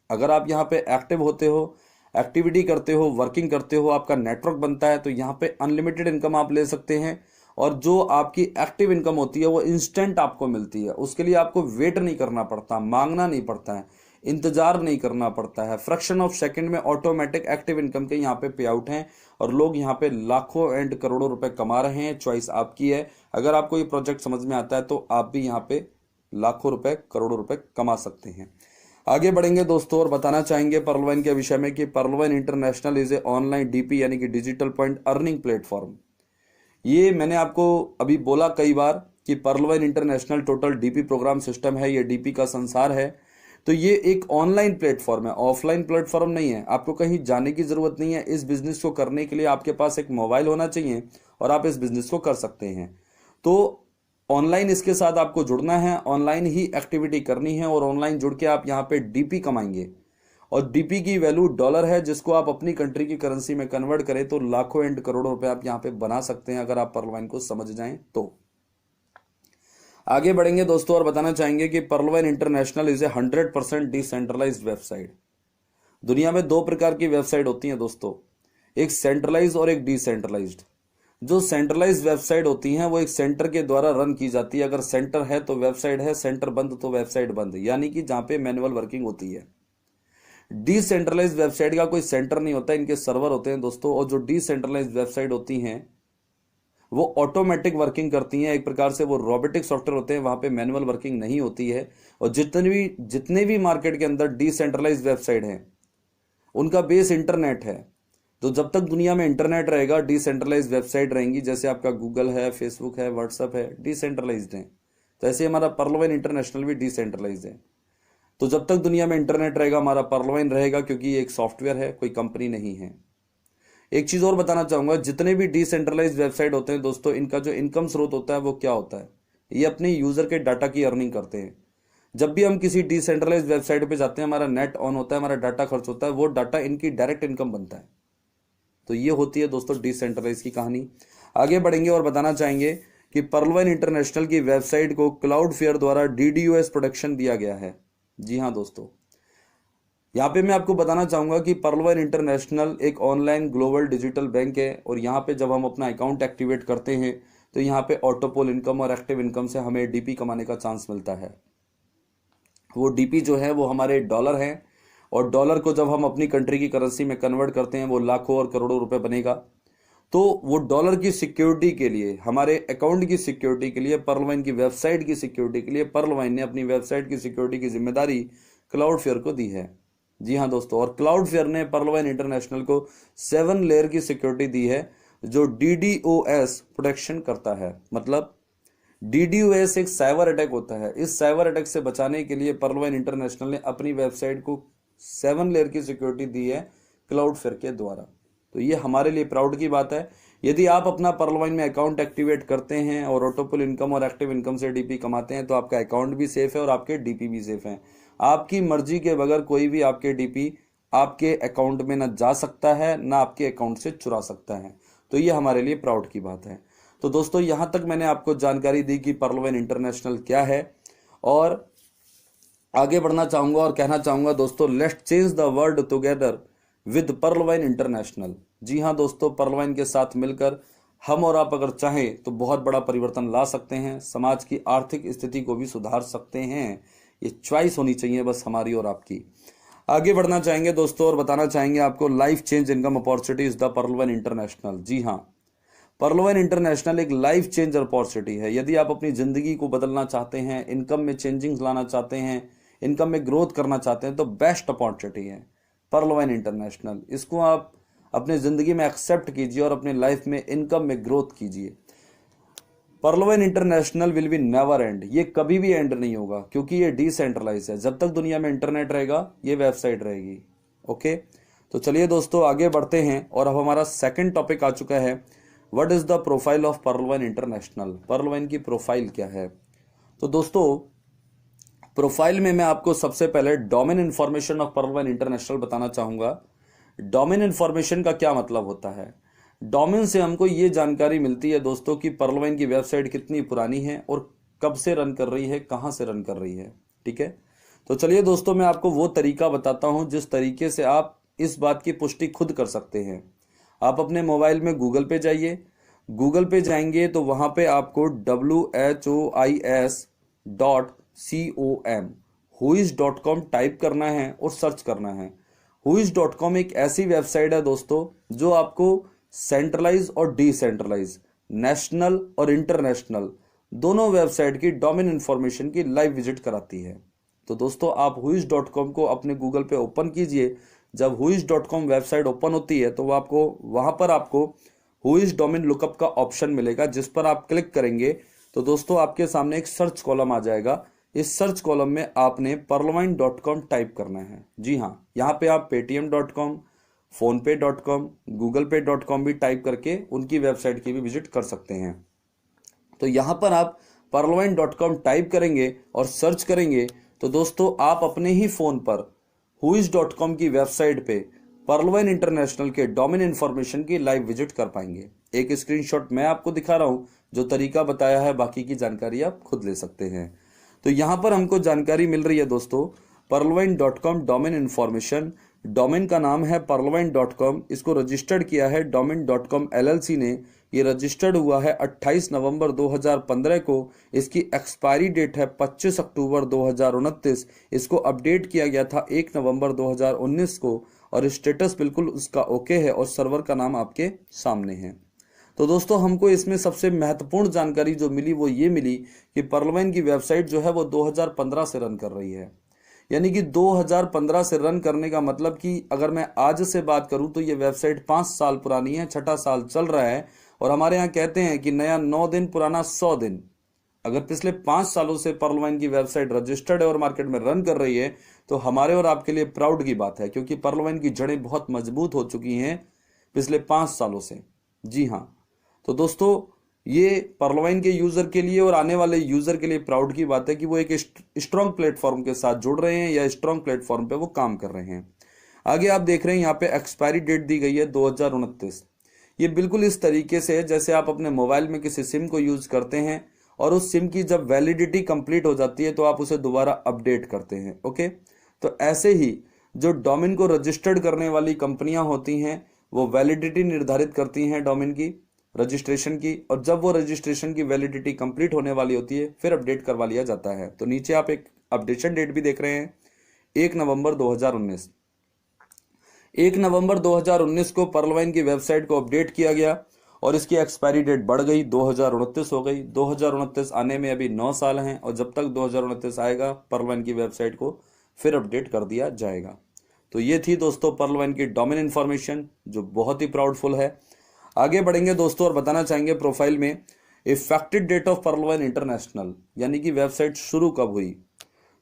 अगर आप यहाँ पे एक्टिव होते हो, एक्टिविटी करते हो, वर्किंग करते हो, आपका नेटवर्क बनता है तो यहाँ पे अनलिमिटेड इनकम आप ले सकते हैं और जो आपकी एक्टिव इनकम होती है वो इंस्टेंट आपको मिलती है। उसके लिए आपको वेट नहीं करना पड़ता, मांगना नहीं पड़ता है, इंतजार नहीं करना पड़ता है। फ्रैक्शन ऑफ सेकंड में ऑटोमेटिक एक्टिव इनकम के यहाँ पे पे आउट हैं और लोग यहाँ पे लाखों एंड करोड़ों रुपए कमा रहे हैं। चॉइस आपकी है। अगर आपको ये प्रोजेक्ट समझ में आता है तो आप भी यहाँ पे लाखों रुपए, करोड़ों रुपए कमा सकते हैं। आगे बढ़ेंगे दोस्तों और बताना चाहेंगे पर्लवाइन के विषय में कि Pearlvine international is a online DP यानी कि डिजिटल पॉइंट अर्निंग प्लेटफॉर्म। ये मैंने आपको अभी बोला कई बार कि Pearlvine International total DP program system है, ये डीपी का संसार है। तो ये एक ऑनलाइन प्लेटफॉर्म है, ऑफलाइन प्लेटफॉर्म नहीं है। आपको कहीं जाने की जरूरत नहीं है। इस बिजनेस को करने के लिए आपके पास एक मोबाइल होना चाहिए और आप इस बिजनेस को कर सकते हैं। तो ऑनलाइन इसके साथ आपको जुड़ना है, ऑनलाइन ही एक्टिविटी करनी है और ऑनलाइन जुड़ के आप यहाँ पे डीपी कमाएंगे और डीपी की वैल्यू डॉलर है, जिसको आप अपनी कंट्री की करेंसी में कन्वर्ट करें तो लाखों एंड करोड़ों रुपए आप यहाँ पे बना सकते हैं अगर आप पर्लवाइन को समझ जाएं तो। आगे बढ़ेंगे दोस्तों और बताना चाहेंगे कि Pearlvine international is a 100% decentralised website. दुनिया में दो प्रकार की वेबसाइट होती हैं दोस्तों, एक सेंट्रलाइज और एक डिसेंट्रलाइज्ड। जो सेंट्रलाइज्ड वेबसाइट होती हैं वो एक सेंटर के द्वारा रन की जाती है। अगर सेंटर है तो वेबसाइट है, सेंटर बंद तो वेबसाइट बंद, यानी कि जहां पे मैनुअल वर्किंग होती है। डिसेंट्रलाइज्ड वेबसाइट का कोई सेंटर नहीं होता, इनके सर्वर होते हैं दोस्तों। और जो डिसेंट्रलाइज्ड वेबसाइट होती हैं वो ऑटोमेटिक वर्किंग करती हैं, एक प्रकार से वो रोबोटिक सॉफ्टवेयर होते हैं, वहां पे मैनुअल वर्किंग नहीं होती है। और जितने भी मार्केट के अंदर डिसेंट्रलाइज्ड वेबसाइट हैं उनका बेस इंटरनेट है। तो जब तक दुनिया में इंटरनेट रहेगा डिसेंट्रलाइज्ड वेबसाइट रहेंगी। जैसे आपका गूगल है, फेसबुक है, व्हाट्सएप है, डिसेंट्रलाइज्ड है। तो ऐसे हमारा पर्लवाइन इंटरनेशनल भी डिसेंट्रलाइज्ड है। तो जब तक दुनिया में इंटरनेट रहेगा हमारा पर्लवाइन रहेगा, क्योंकि ये एक सॉफ्टवेयर है, कोई कंपनी नहीं है। एक चीज और बताना चाहूंगा, जितने भी डिसेंट्रलाइज वेबसाइट होते हैं दोस्तों, इनका जो इनकम स्रोत होता है वो क्या होता है, ये अपने यूजर के डाटा की अर्निंग करते हैं। जब भी हम किसी डिसेंट्रलाइज वेबसाइट पे जाते हैं, हमारा नेट ऑन होता है, हमारा डाटा खर्च होता है, वो डाटा इनकी डायरेक्ट इनकम बनता है। तो ये होती है दोस्तों डिसेंट्रलाइज की कहानी। आगे बढ़ेंगे और बताना चाहेंगे कि पर्लवाइन इंटरनेशनल की वेबसाइट को क्लाउडफेयर द्वारा DDoS प्रोटेक्शन दिया गया है। जी हाँ दोस्तों, यहाँ पे मैं आपको बताना चाहूंगा कि पर्लवाइन इंटरनेशनल एक ऑनलाइन ग्लोबल डिजिटल बैंक है, और यहाँ पे जब हम अपना अकाउंट एक्टिवेट करते हैं तो यहाँ पे ऑटोपोल इनकम और एक्टिव इनकम से हमें DP कमाने का चांस मिलता है। वो DP जो है वो हमारे डॉलर हैं, और डॉलर को जब हम अपनी कंट्री की करेंसी में कन्वर्ट करते हैं वो लाखों और करोड़ों रुपए बनेगा। तो वो डॉलर की सिक्योरिटी के लिए, हमारे अकाउंट की सिक्योरिटी के लिए, पर्लवाइन की वेबसाइट की सिक्योरिटी के लिए पर्लवाइन ने अपनी वेबसाइट की सिक्योरिटी की जिम्मेदारी क्लाउडफेयर को दी है। जी हाँ दोस्तों, और क्लाउडफेयर ने पर्लवाइन इंटरनेशनल को 7 लेयर की सिक्योरिटी दी है जो DDoS प्रोटेक्शन करता है। मतलब DDoS एक साइबर अटैक होता है। इस साइबर अटैक से बचाने के लिए पर्लवाइन इंटरनेशनल ने अपनी वेबसाइट को 7 लेयर की सिक्योरिटी दी है क्लाउडफेयर के द्वारा। तो ये हमारे लिए प्राउड की बात है। यदि आप अपना पर्लवाइन में अकाउंट एक्टिवेट करते हैं और ऑटोपोल इनकम और एक्टिव इनकम से DP कमाते हैं तो आपका अकाउंट भी सेफ है और आपके DP भी सेफ है। आपकी मर्जी के बगैर कोई भी आपके DP आपके अकाउंट में ना जा सकता है, ना आपके अकाउंट से चुरा सकता है। तो ये हमारे लिए प्राउड की बात है। तो दोस्तों, यहां तक मैंने आपको जानकारी दी कि पर्लवाइन इंटरनेशनल क्या है, और आगे बढ़ना चाहूंगा और कहना चाहूंगा दोस्तों, let's change the world together with Pearlvine international. जी हाँ दोस्तों, पर्लवाइन के साथ मिलकर हम और आप अगर चाहें तो बहुत बड़ा परिवर्तन ला सकते हैं, समाज की आर्थिक स्थिति को भी सुधार सकते हैं। ये चॉइस होनी चाहिए बस हमारी और आपकी। आगे बढ़ना चाहेंगे दोस्तों और बताना चाहेंगे आपको, life change income opportunities the Pearlvine international. जी हाँ, पर्लवाइन इंटरनेशनल एक लाइफ चेंज अपॉर्चुनिटी है। यदि आप अपनी जिंदगी को बदलना चाहते हैं, इनकम में चेंजिंग लाना चाहते हैं, इनकम में ग्रोथ करना चाहते हैं, तो बेस्ट अपॉर्चुनिटी है पर्लवाइन इंटरनेशनल। इसको आप अपनी जिंदगी में एक्सेप्ट कीजिए और अपनी लाइफ में इनकम में ग्रोथ कीजिए। पर्लवाइन international will be never and, ये कभी भी एंड नहीं होगा, क्योंकि ये डिसेंट्रलाइज है। जब तक दुनिया में इंटरनेट रहेगा ये वेबसाइट रहेगी। ओके, तो चलिए दोस्तों आगे बढ़ते हैं, और अब हमारा सेकंड टॉपिक आ चुका है, what is the profile of Pearlvine international. पर्लवाइन की प्रोफाइल क्या है। तो दोस्तों, प्रोफाइल में मैं आपको सबसे पहले domain information of Pearlvine international बताना चाहूंगा। डोमेन इंफॉर्मेशन का क्या मतलब होता है। डोमेन से हमको ये जानकारी मिलती है दोस्तों कि पर्लवाइन की वेबसाइट कितनी पुरानी है और कब से रन कर रही है, कहां से रन कर रही है। ठीक है, तो चलिए दोस्तों, मैं आपको वो तरीका बताता हूं जिस तरीके से आप इस बात की पुष्टि खुद कर सकते हैं। आप अपने मोबाइल में गूगल पे जाइए। गूगल पे जाएंगे तो वहां पे आपको whois.com टाइप करना है और सर्च करना है। whois.com एक ऐसी वेबसाइट है दोस्तों जो आपको सेंट्रलाइज और डिसेंट्रलाइज, नेशनल और इंटरनेशनल दोनों वेबसाइट की डोमेन इंफॉर्मेशन की लाइव विजिट कराती है। तो दोस्तों, आप whois.com को अपने गूगल पे ओपन कीजिए। जब whois.com वेबसाइट ओपन होती है तो वहां पर आपको whois डोमेन लुकअप का ऑप्शन मिलेगा, जिस पर आप क्लिक करेंगे तो दोस्तों आपके सामने एक सर्च कॉलम आ जाएगा। इस सर्च कॉलम में आपने पर्लवाइन.com टाइप करना है। जी हाँ, यहाँ पे आप paytm.com, फोनपे.com, गूगलपे.com भी टाइप करके उनकी वेबसाइट की भी विजिट कर सकते हैं। तो यहाँ पर आप पर्लवाइन.com टाइप करेंगे और सर्च करेंगे तो दोस्तों आप अपने ही फोन पर whois.com की वेबसाइट पे पर्लवाइन इंटरनेशनल के डोमेन इंफॉर्मेशन की लाइव विजिट कर पाएंगे। एक स्क्रीनशॉट मैं आपको दिखा रहा हूं, जो तरीका बताया है, बाकी की जानकारी आप खुद ले सकते हैं। तो यहां पर हमको जानकारी मिल रही है दोस्तों, पर्लवाइन.com डोमेन इंफॉर्मेशन। डोमेन का नाम है पर्लवाइन.com। इसको रजिस्टर्ड किया है डोमेन.com LLC ने। ये रजिस्टर्ड हुआ है 28 नवंबर 2015 को। इसकी एक्सपायरी डेट है 25 अक्टूबर 2029। इसको अपडेट किया गया था 1 नवंबर 2019 को, और स्टेटस बिल्कुल उसका ओके है, और सर्वर का नाम आपके सामने है। तो दोस्तों, हमको इसमें सबसे महत्वपूर्ण जानकारी जो मिली वो ये मिली कि पर्लवाइन की वेबसाइट जो है वो 2015 से रन कर रही है। यानी कि 2015 से रन करने का मतलब कि अगर मैं आज से बात करूं तो ये वेबसाइट 5 साल पुरानी है, 6ठा साल चल रहा है। और हमारे यहाँ कहते हैं कि नया 9 दिन, पुराना 100 दिन। अगर पिछले 5 सालों से पर्लवाइन की वेबसाइट रजिस्टर्ड है और मार्केट में रन कर रही है तो हमारे और आपके लिए प्राउड की बात है, क्योंकि पर्लवाइन की जड़ें बहुत मजबूत हो चुकी हैं पिछले 5 सालों से। जी हाँ, तो दोस्तों ये पर्लवाइन के यूजर के लिए और आने वाले यूजर के लिए प्राउड की बात है कि वो एक स्ट्रांग प्लेटफॉर्म के साथ जुड़ रहे हैं या स्ट्रांग प्लेटफॉर्म पे वो काम कर रहे हैं। आगे आप देख रहे हैं यहाँ पे एक्सपायरी डेट दी गई है 2029। ये बिल्कुल इस तरीके से है जैसे आप अपने मोबाइल में किसी सिम को यूज करते हैं और उस सिम की जब वैलिडिटी कंप्लीट हो जाती है तो आप उसे दोबारा अपडेट करते हैं। ओके, तो ऐसे ही जो डोमेन को रजिस्टर्ड करने वाली कंपनियां होती हैं वो वैलिडिटी निर्धारित करती हैं डोमेन की रजिस्ट्रेशन की, और जब वो रजिस्ट्रेशन की वैलिडिटी कंप्लीट होने वाली होती है फिर अपडेट करवा लिया जाता है। तो नीचे आप एक अपडेशन डेट भी देख रहे हैं 1 नवंबर 2019। 1 नवंबर 2019 को पर्लवाइन की वेबसाइट को अपडेट किया गया और इसकी एक्सपायरी डेट बढ़ गई, 2029 हो गई। 2029 आने में अभी 9 साल हैं और जब तक 2029 आएगा पर्लवाइन की वेबसाइट को फिर अपडेट कर दिया जाएगा। तो ये थी दोस्तों पर्लवाइन की डोमेन इंफॉर्मेशन जो बहुत ही प्राउडफुल है। आगे बढ़ेंगे दोस्तों और बताना चाहेंगे प्रोफाइल में effected date of Pearlvine International, यानी कि वेबसाइट शुरू कब हुई।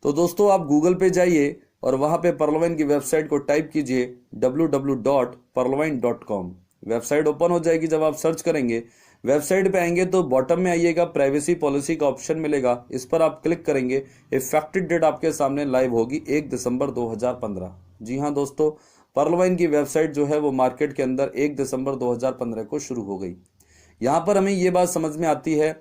तो दोस्तों आप गूगल पे जाइए और वहां पे पर्लवाइन की वेबसाइट को टाइप कीजिए www.perlwine.com। वेबसाइट ओपन हो जाएगी। जब आप सर्च करेंगे वेबसाइट पे आएंगे तो बॉटम में आइएगा, प्राइवेसी पॉलिसी का ऑप्शन मिलेगा, इस पर आप क्लिक करेंगे। इफेक्टेड डेट आपके सामने लाइव होगी 1 दिसंबर 2015। जी हाँ दोस्तों, पर्लवाइन की वेबसाइट जो है वो मार्केट के अंदर 1 दिसंबर 2015 को शुरू हो गई। यहां पर हमें ये बात समझ में आती है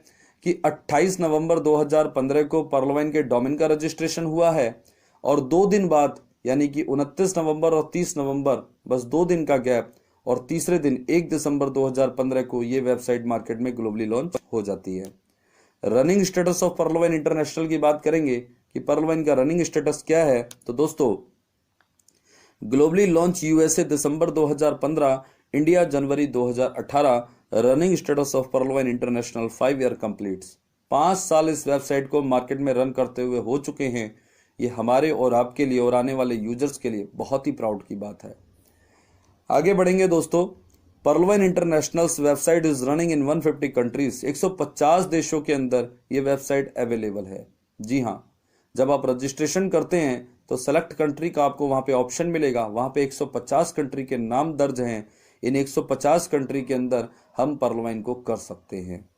कि 28 नवंबर 2015 को पर्लवाइन के डोमेन का रजिस्ट्रेशन हुआ है और 2 दिन बाद यानी कि 29 नवंबर और 30 नवंबर, बस 2 दिन का गैप, और तीसरे दिन 1 दिसंबर 2015 को ये वेबसाइट मार्केट में ग्लोबली लॉन्च हो जाती है। Running status of Pearlvine international की बात करेंगे कि पर्लवाइन का रनिंग स्टेटस क्या है। तो दोस्तों globally launch USA December 2015, India January 2018। Running status of Pearlvine international 5 year completes. 5 साल इस वेबसाइट को मार्केट में रन करते हुए हो चुके हैं। ये हमारे और आपके लिए और आने वाले यूजर्स के लिए बहुत ही प्राउड की बात है। आगे बढ़ेंगे दोस्तों, पर्लवाइन internationals website is running in 150 countries. 150 देशों के अंदर ये वेबसाइट अवेलेबल है। जी हाँ, जब आप रजिस्ट्रेशन करते हैं तो सेलेक्ट कंट्री का आपको वहां पे ऑप्शन मिलेगा। वहां पे 150 कंट्री के नाम दर्ज हैं। इन 150 कंट्री के अंदर हम पर्लवाइन को कर सकते हैं।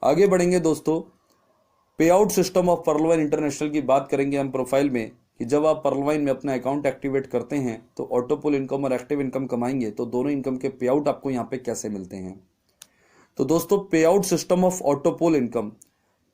आगे बढ़ेंगे दोस्तों, payout system of Pearlvine international की बात करेंगे हम प्रोफाइल में कि जब आप पर्लवाइन में अपना अकाउंट एक्टिवेट करते हैं तो ऑटोपुल इनकम और एक्टिव इनकम कमाएंगे तो दोनों इनकम के पे आउट आपको यहाँ पे कैसे मिलते हैं। तो दोस्तों payout system of ऑटोपुल income,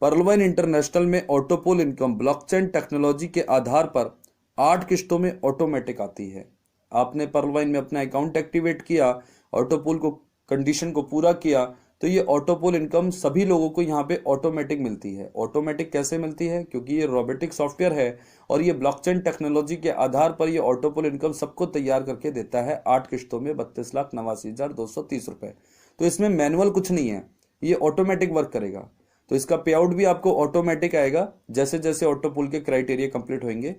पर्लवाइन international में ऑटोपुल इनकम ब्लॉकचेन टेक्नोलॉजी के आधार पर 8 किस्तों में ऑटोमेटिक आती है। आपने पर्लवाइन में अपना अकाउंट एक्टिवेट किया, ऑटोपुल को कंडीशन को पूरा किया तो ये ऑटोपुल इनकम सभी लोगों को यहाँ पे ऑटोमेटिक मिलती है। ऑटोमेटिक कैसे मिलती है? क्योंकि ये रोबोटिक सॉफ्टवेयर है और ये ब्लॉकचेन टेक्नोलॉजी के आधार पर ये ऑटोपुल इनकम सबको तैयार करके देता है 8 किस्तों में 32,89,230 रुपए। तो इसमें मैनुअल कुछ नहीं है, ये ऑटोमेटिक वर्क करेगा। तो इसका पे आउट भी आपको ऑटोमेटिक आएगा जैसे जैसे ऑटोपुल के क्राइटेरिया कंप्लीट होंगे।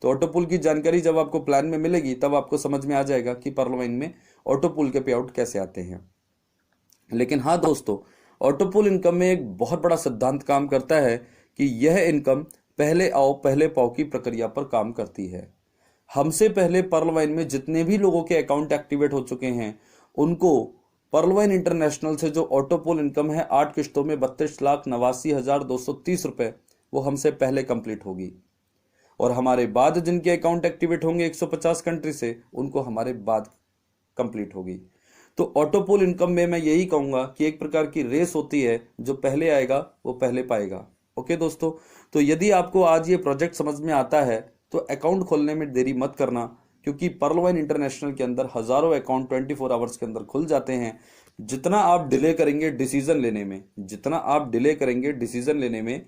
तो ऑटोपुल की जानकारी जब आपको प्लान में मिलेगी तब आपको समझ में आ जाएगा कि पर्लवाइन में ऑटोपुल के पे आउट कैसे आते हैं। लेकिन हाँ दोस्तों, ऑटोपुल इनकम में एक बहुत बड़ा सिद्धांत काम करता है कि यह इनकम पहले आओ पहले पाओ की प्रक्रिया पर काम करती है। हमसे पहले पर्लवाइन में जितने भी लोगों के अकाउंट एक्टिवेट हो चुके हैं उनको पर्लवाइन इंटरनेशनल से जो ऑटोपुल इनकम है 8 किस्तों में 32,89,230 रुपए, वो हमसे पहले कंप्लीट होगी। और हमारे बाद जिनके अकाउंट एक्टिवेट होंगे 150 कंट्री से, उनको हमारे बाद कंप्लीट होगी। तो ऑटोपुल इनकम में मैं यही कहूंगा कि एक प्रकार की रेस होती है, जो पहले आएगा वो पहले पाएगा। ओके दोस्तों, तो यदि आपको आज ये प्रोजेक्ट समझ में आता है तो अकाउंट खोलने में देरी मत करना, क्योंकि पर्लवाइन इंटरनेशनल के अंदर हजारों अकाउंट 24 आवर्स के अंदर खुल जाते हैं। जितना आप डिले करेंगे डिसीजन लेने में,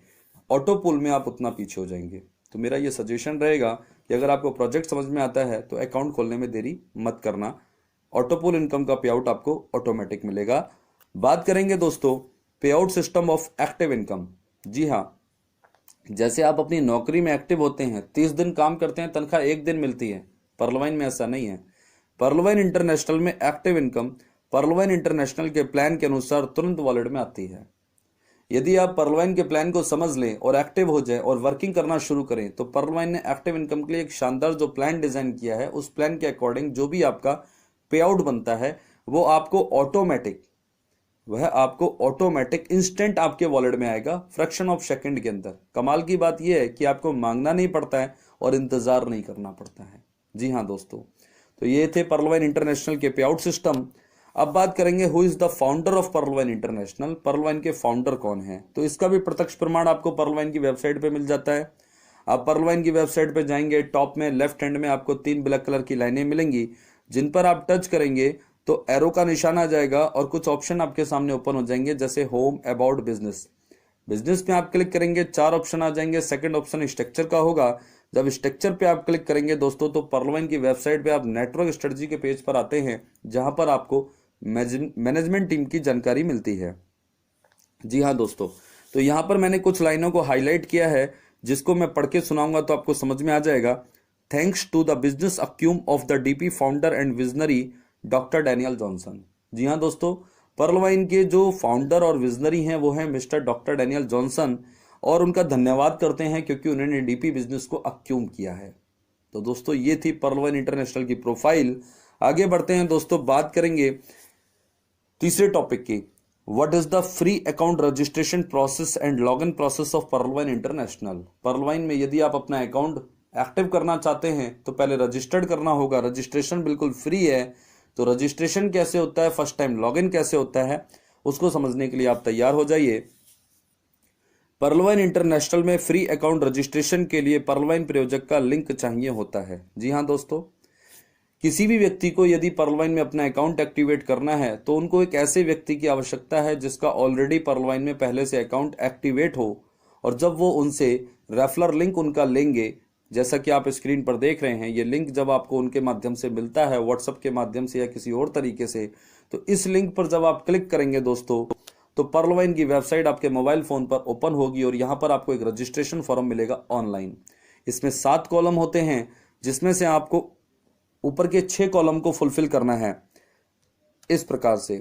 ऑटोपुल में आप उतना पीछे हो जाएंगे। तो मेरा ये सजेशन रहेगा कि अगर आपको प्रोजेक्ट समझ में आता है तो अकाउंट खोलने में देरी मत करना। ऑटोपुल इनकम का पे आउट आपको ऑटोमेटिक मिलेगा। बात करेंगे दोस्तों payout system of active income. जी हाँ, जैसे आप अपनी नौकरी में एक्टिव होते हैं, 30 दिन काम करते हैं, तनख्वाह 1 दिन मिलती है। पर्लवाइन में ऐसा नहीं है। पर्लवाइन इंटरनेशनल में एक्टिव इनकम पर्लवाइन इंटरनेशनल के प्लान के अनुसार तुरंत वॉलेट में आती है। यदि आप पर्लवाइन के प्लान को समझ लें और एक्टिव हो जाए और वर्किंग करना शुरू करें, तो पर्लवाइन ने एक्टिव इनकम के लिए एक शानदार जो प्लान डिजाइन किया है, उस प्लान के अकॉर्डिंग जो भी आपका पे आउट बनता है वो आपको ऑटोमेटिक इंस्टेंट आपके वॉलेट में आएगा, फ्रैक्शन ऑफ सेकंड के अंदर। कमाल की बात यह है कि आपको मांगना नहीं पड़ता है और इंतजार नहीं करना पड़ता है। जी हाँ दोस्तों, तो ये थे पर्लवाइन इंटरनेशनल के पे आउट सिस्टम। अब बात करेंगे who is the founder of Pearlvine international, पर्लवाइन के फाउंडर कौन है। तो इसका भी प्रत्यक्ष प्रमाण आपको पर्लवाइन की वेबसाइट पे मिल जाता है। आप पर्लवाइन की वेबसाइट पे जाएंगे, टॉप में लेफ्ट हैंड में आपको 3 ब्लैक कलर की लाइनें मिलेंगी, जिन पर आप टच करेंगे तो एरो का निशान आ जाएगा और कुछ ऑप्शन आपके सामने ओपन हो जाएंगे, जैसे होम, अबाउट, बिजनेस। बिजनेस में आप क्लिक करेंगे, 4 ऑप्शन आ जाएंगे। सेकंड ऑप्शन स्ट्रक्चर का होगा। जब स्ट्रक्चर पे आप क्लिक करेंगे दोस्तों, तो पर्लवाइन की वेबसाइट पे आप नेटवर्क स्ट्रेटजी के पेज पर आते हैं, जहां पर आपको मैनेजमेंट टीम की जानकारी मिलती है। जी हाँ दोस्तों, तो यहां पर मैंने कुछ लाइनों को हाईलाइट किया है, जिसको मैं पढ़ के सुनाऊंगा तो आपको समझ में आ जाएगा। Thanks to the business acumen of the DP founder and visionary doctor Daniel Johnson. जी हाँ दोस्तों, पर्लवाइन के जो फाउंडर और विजनरी हैं वो हैं मिस्टर डॉक्टर डैनियल जॉनसन, और उनका धन्यवाद करते हैं क्योंकि उन्होंने डीपी बिजनेस को अक्यूम किया है। तो दोस्तों ये थी पर्लवाइन इंटरनेशनल की प्रोफाइल। आगे बढ़ते हैं दोस्तों, बात करेंगे तीसरे टॉपिक की। What is the free account registration process and login process of Pearlvine international. पर्लवाइन में यदि आप अपना अकाउंट एक्टिव करना चाहते हैं तो पहले रजिस्टर्ड करना होगा। रजिस्ट्रेशन बिल्कुल फ्री है। तो रजिस्ट्रेशन कैसे होता है, फर्स्ट टाइम लॉगिन कैसे होता है, उसको समझने के लिए आप तैयार हो जाइए। पर्लवाइन इंटरनेशनल में फ्री अकाउंट रजिस्ट्रेशन के लिए पर्लवाइन प्रायोजक का लिंक चाहिए होता है। जी हाँ दोस्तों, किसी भी व्यक्ति को यदि पर्लवाइन में अपना अकाउंट एक्टिवेट करना है तो उनको एक ऐसे व्यक्ति की आवश्यकता है जिसका ऑलरेडी पर्लवाइन में पहले से अकाउंट एक्टिवेट हो। और जब वो उनसे रेफरल लिंक उनका लेंगे, जैसा कि आप स्क्रीन पर देख रहे हैं, ये लिंक जब आपको उनके माध्यम से मिलता है, व्हाट्सएप के माध्यम से या किसी और तरीके से, तो इस लिंक पर जब आप क्लिक करेंगे दोस्तों, तो पर्लवाइन की वेबसाइट आपके मोबाइल फोन पर ओपन होगी और यहां पर आपको एक रजिस्ट्रेशन फॉर्म मिलेगा ऑनलाइन। इसमें 7 कॉलम होते हैं, जिसमें से आपको ऊपर के 6 कॉलम को फुलफिल करना है इस प्रकार से।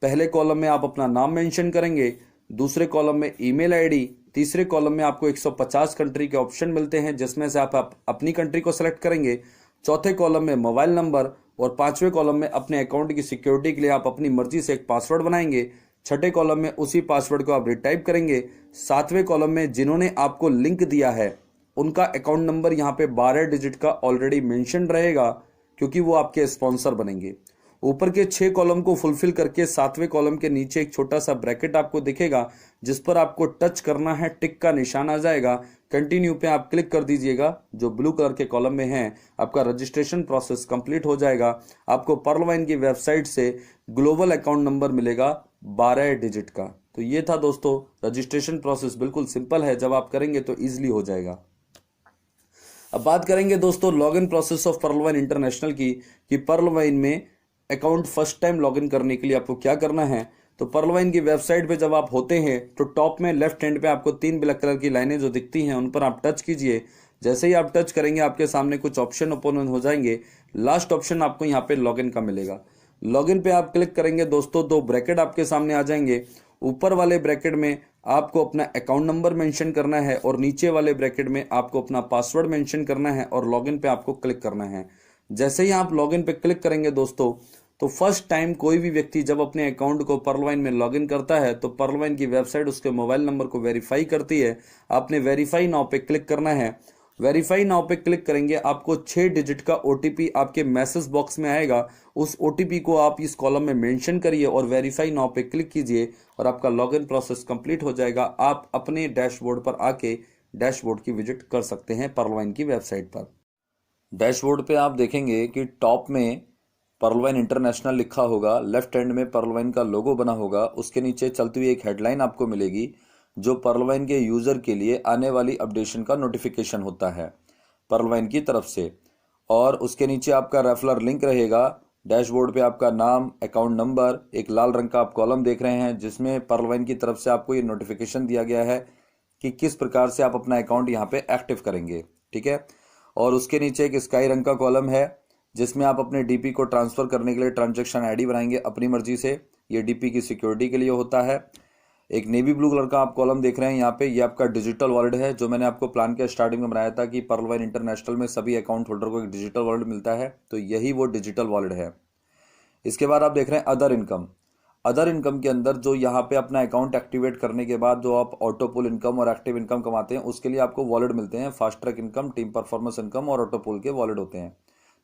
पहले कॉलम में आप अपना नाम मेंशन करेंगे, दूसरे कॉलम में ईमेल आईडी, तीसरे कॉलम में आपको 150 कंट्री के ऑप्शन मिलते हैं, जिसमें से आप अपनी कंट्री को सेलेक्ट करेंगे। चौथे कॉलम में मोबाइल नंबर, और 5वें कॉलम में अपने अकाउंट की सिक्योरिटी के लिए आप अपनी मर्जी से एक पासवर्ड बनाएंगे। छठे कॉलम में उसी पासवर्ड को आप रिटाइप करेंगे। 7वें कॉलम में जिन्होंने आपको लिंक दिया है उनका अकाउंट नंबर यहाँ पे 12 डिजिट का ऑलरेडी मेंशन रहेगा, क्योंकि वो आपके स्पॉन्सर बनेंगे। ऊपर के 6 कॉलम को फुलफिल करके 7वें कॉलम के नीचे एक छोटा सा ब्रैकेट आपको दिखेगा, जिस पर आपको टच करना है, टिक का निशान आ जाएगा। कंटिन्यू पे आप क्लिक कर दीजिएगा, जो ब्लू कलर के कॉलम में है। आपका रजिस्ट्रेशन प्रोसेस कंप्लीट हो जाएगा। आपको पर्लवाइन की वेबसाइट से ग्लोबल अकाउंट नंबर मिलेगा 12 डिजिट का। तो ये था दोस्तों रजिस्ट्रेशन प्रोसेस, बिल्कुल सिंपल है, जब आप करेंगे तो ईजिली हो जाएगा। अब बात करेंगे दोस्तों login process of Pearlvine international की, कि पर्लवाइन में अकाउंट फर्स्ट टाइम लॉगिन करने के लिए आपको क्या करना है। तो पर्लवाइन की वेबसाइट पे जब आप होते हैं तो टॉप में लेफ्ट हैंड पे आपको 3 ब्लैक कलर की लाइनें जो दिखती हैं उन पर आप टच कीजिए। जैसे ही आप टच करेंगे आपके सामने कुछ ऑप्शन ओपन हो जाएंगे। लास्ट ऑप्शन आपको यहाँ पे लॉगिन का मिलेगा। लॉगिन पे आप क्लिक करेंगे दोस्तों, 2 ब्रैकेट आपके सामने आ जाएंगे। ऊपर वाले ब्रैकेट में आपको अपना अकाउंट नंबर मेंशन करना है और नीचे वाले ब्रैकेट में आपको अपना पासवर्ड मेंशन करना है और लॉगिन पे आपको क्लिक करना है। जैसे ही आप लॉगिन पे क्लिक करेंगे दोस्तों, तो फर्स्ट टाइम कोई भी व्यक्ति जब अपने अकाउंट को पर्लवाइन में लॉगिन करता है तो पर्लवाइन की वेबसाइट उसके मोबाइल नंबर को वेरीफाई करती है। आपने वेरीफाई नाउ पे क्लिक करना है। वेरीफाई नाउ पे क्लिक करेंगे, आपको 6 डिजिट का ओटीपी आपके मैसेज बॉक्स में आएगा। उस ओटीपी को आप इस कॉलम में मेंशन करिए और वेरीफाई नाउ पे क्लिक कीजिए और आपका लॉगिन प्रोसेस कंप्लीट हो जाएगा। आप अपने डैशबोर्ड पर आके डैशबोर्ड की विजिट कर सकते हैं पर्लवाइन की वेबसाइट पर। डैशबोर्ड पे आप देखेंगे कि टॉप में पर्लवाइन इंटरनेशनल लिखा होगा, लेफ्ट हैंड में पर्लवाइन का लोगो बना होगा, उसके नीचे चलती हुई एक हेडलाइन आपको मिलेगी जो पर्लवाइन के यूजर के लिए आने वाली अपडेशन का नोटिफिकेशन होता है पर्लवाइन की तरफ से। और उसके नीचे आपका रेफरल लिंक रहेगा। डैशबोर्ड पे आपका नाम, अकाउंट नंबर, एक लाल रंग का आप कॉलम देख रहे हैं जिसमें पर्लवाइन की तरफ से आपको ये नोटिफिकेशन दिया गया है कि किस प्रकार से आप अपना अकाउंट यहाँ पे एक्टिव करेंगे, ठीक है। और उसके नीचे एक स्काई रंग का कॉलम है जिसमें आप अपने डीपी को ट्रांसफर करने के लिए ट्रांजैक्शन आईडी बनाएंगे अपनी मर्जी से। ये डीपी की सिक्योरिटी के लिए होता है। एक नेवी ब्लू कलर का आप कॉलम देख रहे हैं यहाँ पे, ये आपका डिजिटल वॉलेट है जो मैंने आपको प्लान के स्टार्टिंग में बनाया था कि पर्ल वाइन इंटरनेशनल में सभी अकाउंट होल्डर को एक डिजिटल वॉलेट मिलता है, तो यही वो डिजिटल वॉलेट है। इसके बाद आप देख रहे हैं अदर इनकम। अदर इनकम के अंदर जो यहाँ पे अपना अकाउंट एक्टिवेट करने के बाद जो आप ऑटो पुल इनकम और एक्टिव इनकम कमाते हैं उसके लिए आपको वॉलेट मिलते हैं। Fast track income, team performance income और ऑटो पुल के वॉलेट होते हैं।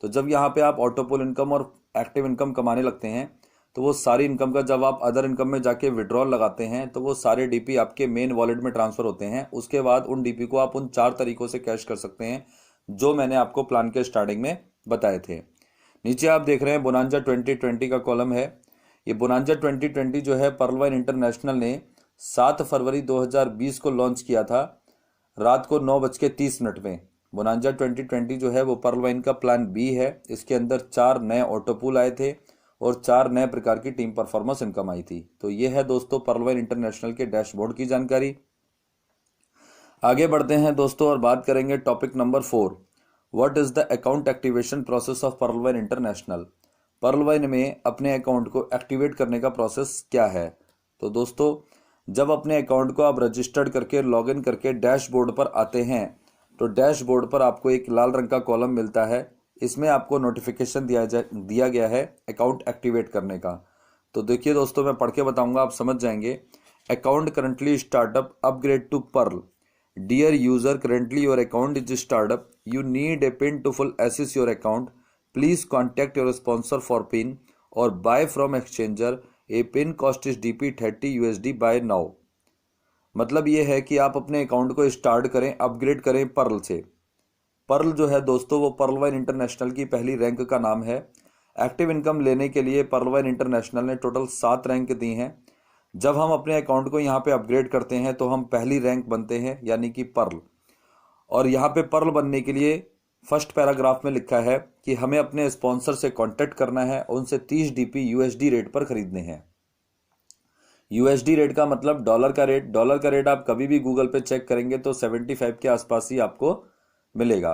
तो जब यहाँ पे आप ऑटो पुल इनकम और एक्टिव इनकम कमाने लगते हैं तो वो सारी इनकम का जब आप अदर इनकम में जाके विड्रॉल लगाते हैं तो वो सारे डीपी आपके मेन वॉलेट में ट्रांसफर होते हैं। उसके बाद उन डीपी को आप उन 4 तरीकों से कैश कर सकते हैं जो मैंने आपको प्लान के स्टार्टिंग में बताए थे। नीचे आप देख रहे हैं बोनांजा 2020 का कॉलम है। ये बोनांजा 2020 जो है पर्ल वाइन इंटरनेशनल ने 7 फरवरी 2020 को लॉन्च किया था रात को 9:30 में। बोनांजा 2020 जो है वो पर्ल वाइन का प्लान बी है। इसके अंदर 4 नए ऑटो पूल आए थे और 4 नए प्रकार की टीम परफॉर्मेंस इनकम आई थी। तो ये है दोस्तों पर्ल वाइन इंटरनेशनल के डैशबोर्ड की जानकारी। आगे बढ़ते हैं दोस्तों और बात करेंगे topic number 4, what is the account activation process of Pearlvine International. Pearlvine में अपने अकाउंट को एक्टिवेट करने का प्रोसेस क्या है। तो दोस्तों जब अपने अकाउंट को आप रजिस्टर्ड करके लॉगिन करके डैशबोर्ड पर आते हैं तो डैशबोर्ड पर आपको एक लाल रंग का कॉलम मिलता है। इसमें आपको नोटिफिकेशन दिया गया है अकाउंट एक्टिवेट करने का। तो देखिए दोस्तों मैं पढ़ के बताऊंगा, आप समझ जाएंगे। Account currently startup upgrade to Pearl. Dear user, currently your account is startup, you need a pin to full access your account, please contact your sponsor for pin or buy from exchanger, a pin cost is DP 30 USD buy now. मतलब ये है कि आप अपने account को start करें, upgrade करें Perl से। पर्ल जो है दोस्तों वो पर्ल वाइन इंटरनेशनल की पहली रैंक का नाम है। एक्टिव इनकम लेने के लिए पर्ल वाइन इंटरनेशनल ने टोटल 7 रैंक दी हैं। जब हम अपने अकाउंट को यहाँ पे अपग्रेड करते हैं तो हम पहली रैंक बनते हैं यानी कि पर्ल। और यहाँ पे पर्ल बनने के लिए फर्स्ट पैराग्राफ में लिखा है कि हमें अपने स्पॉन्सर से कांटेक्ट करना है, उनसे 30 DP USD रेट पर खरीदने हैं। USD रेट का मतलब डॉलर का रेट। डॉलर का रेट आप कभी भी गूगल पे चेक करेंगे तो 75 के आसपास ही आपको मिलेगा।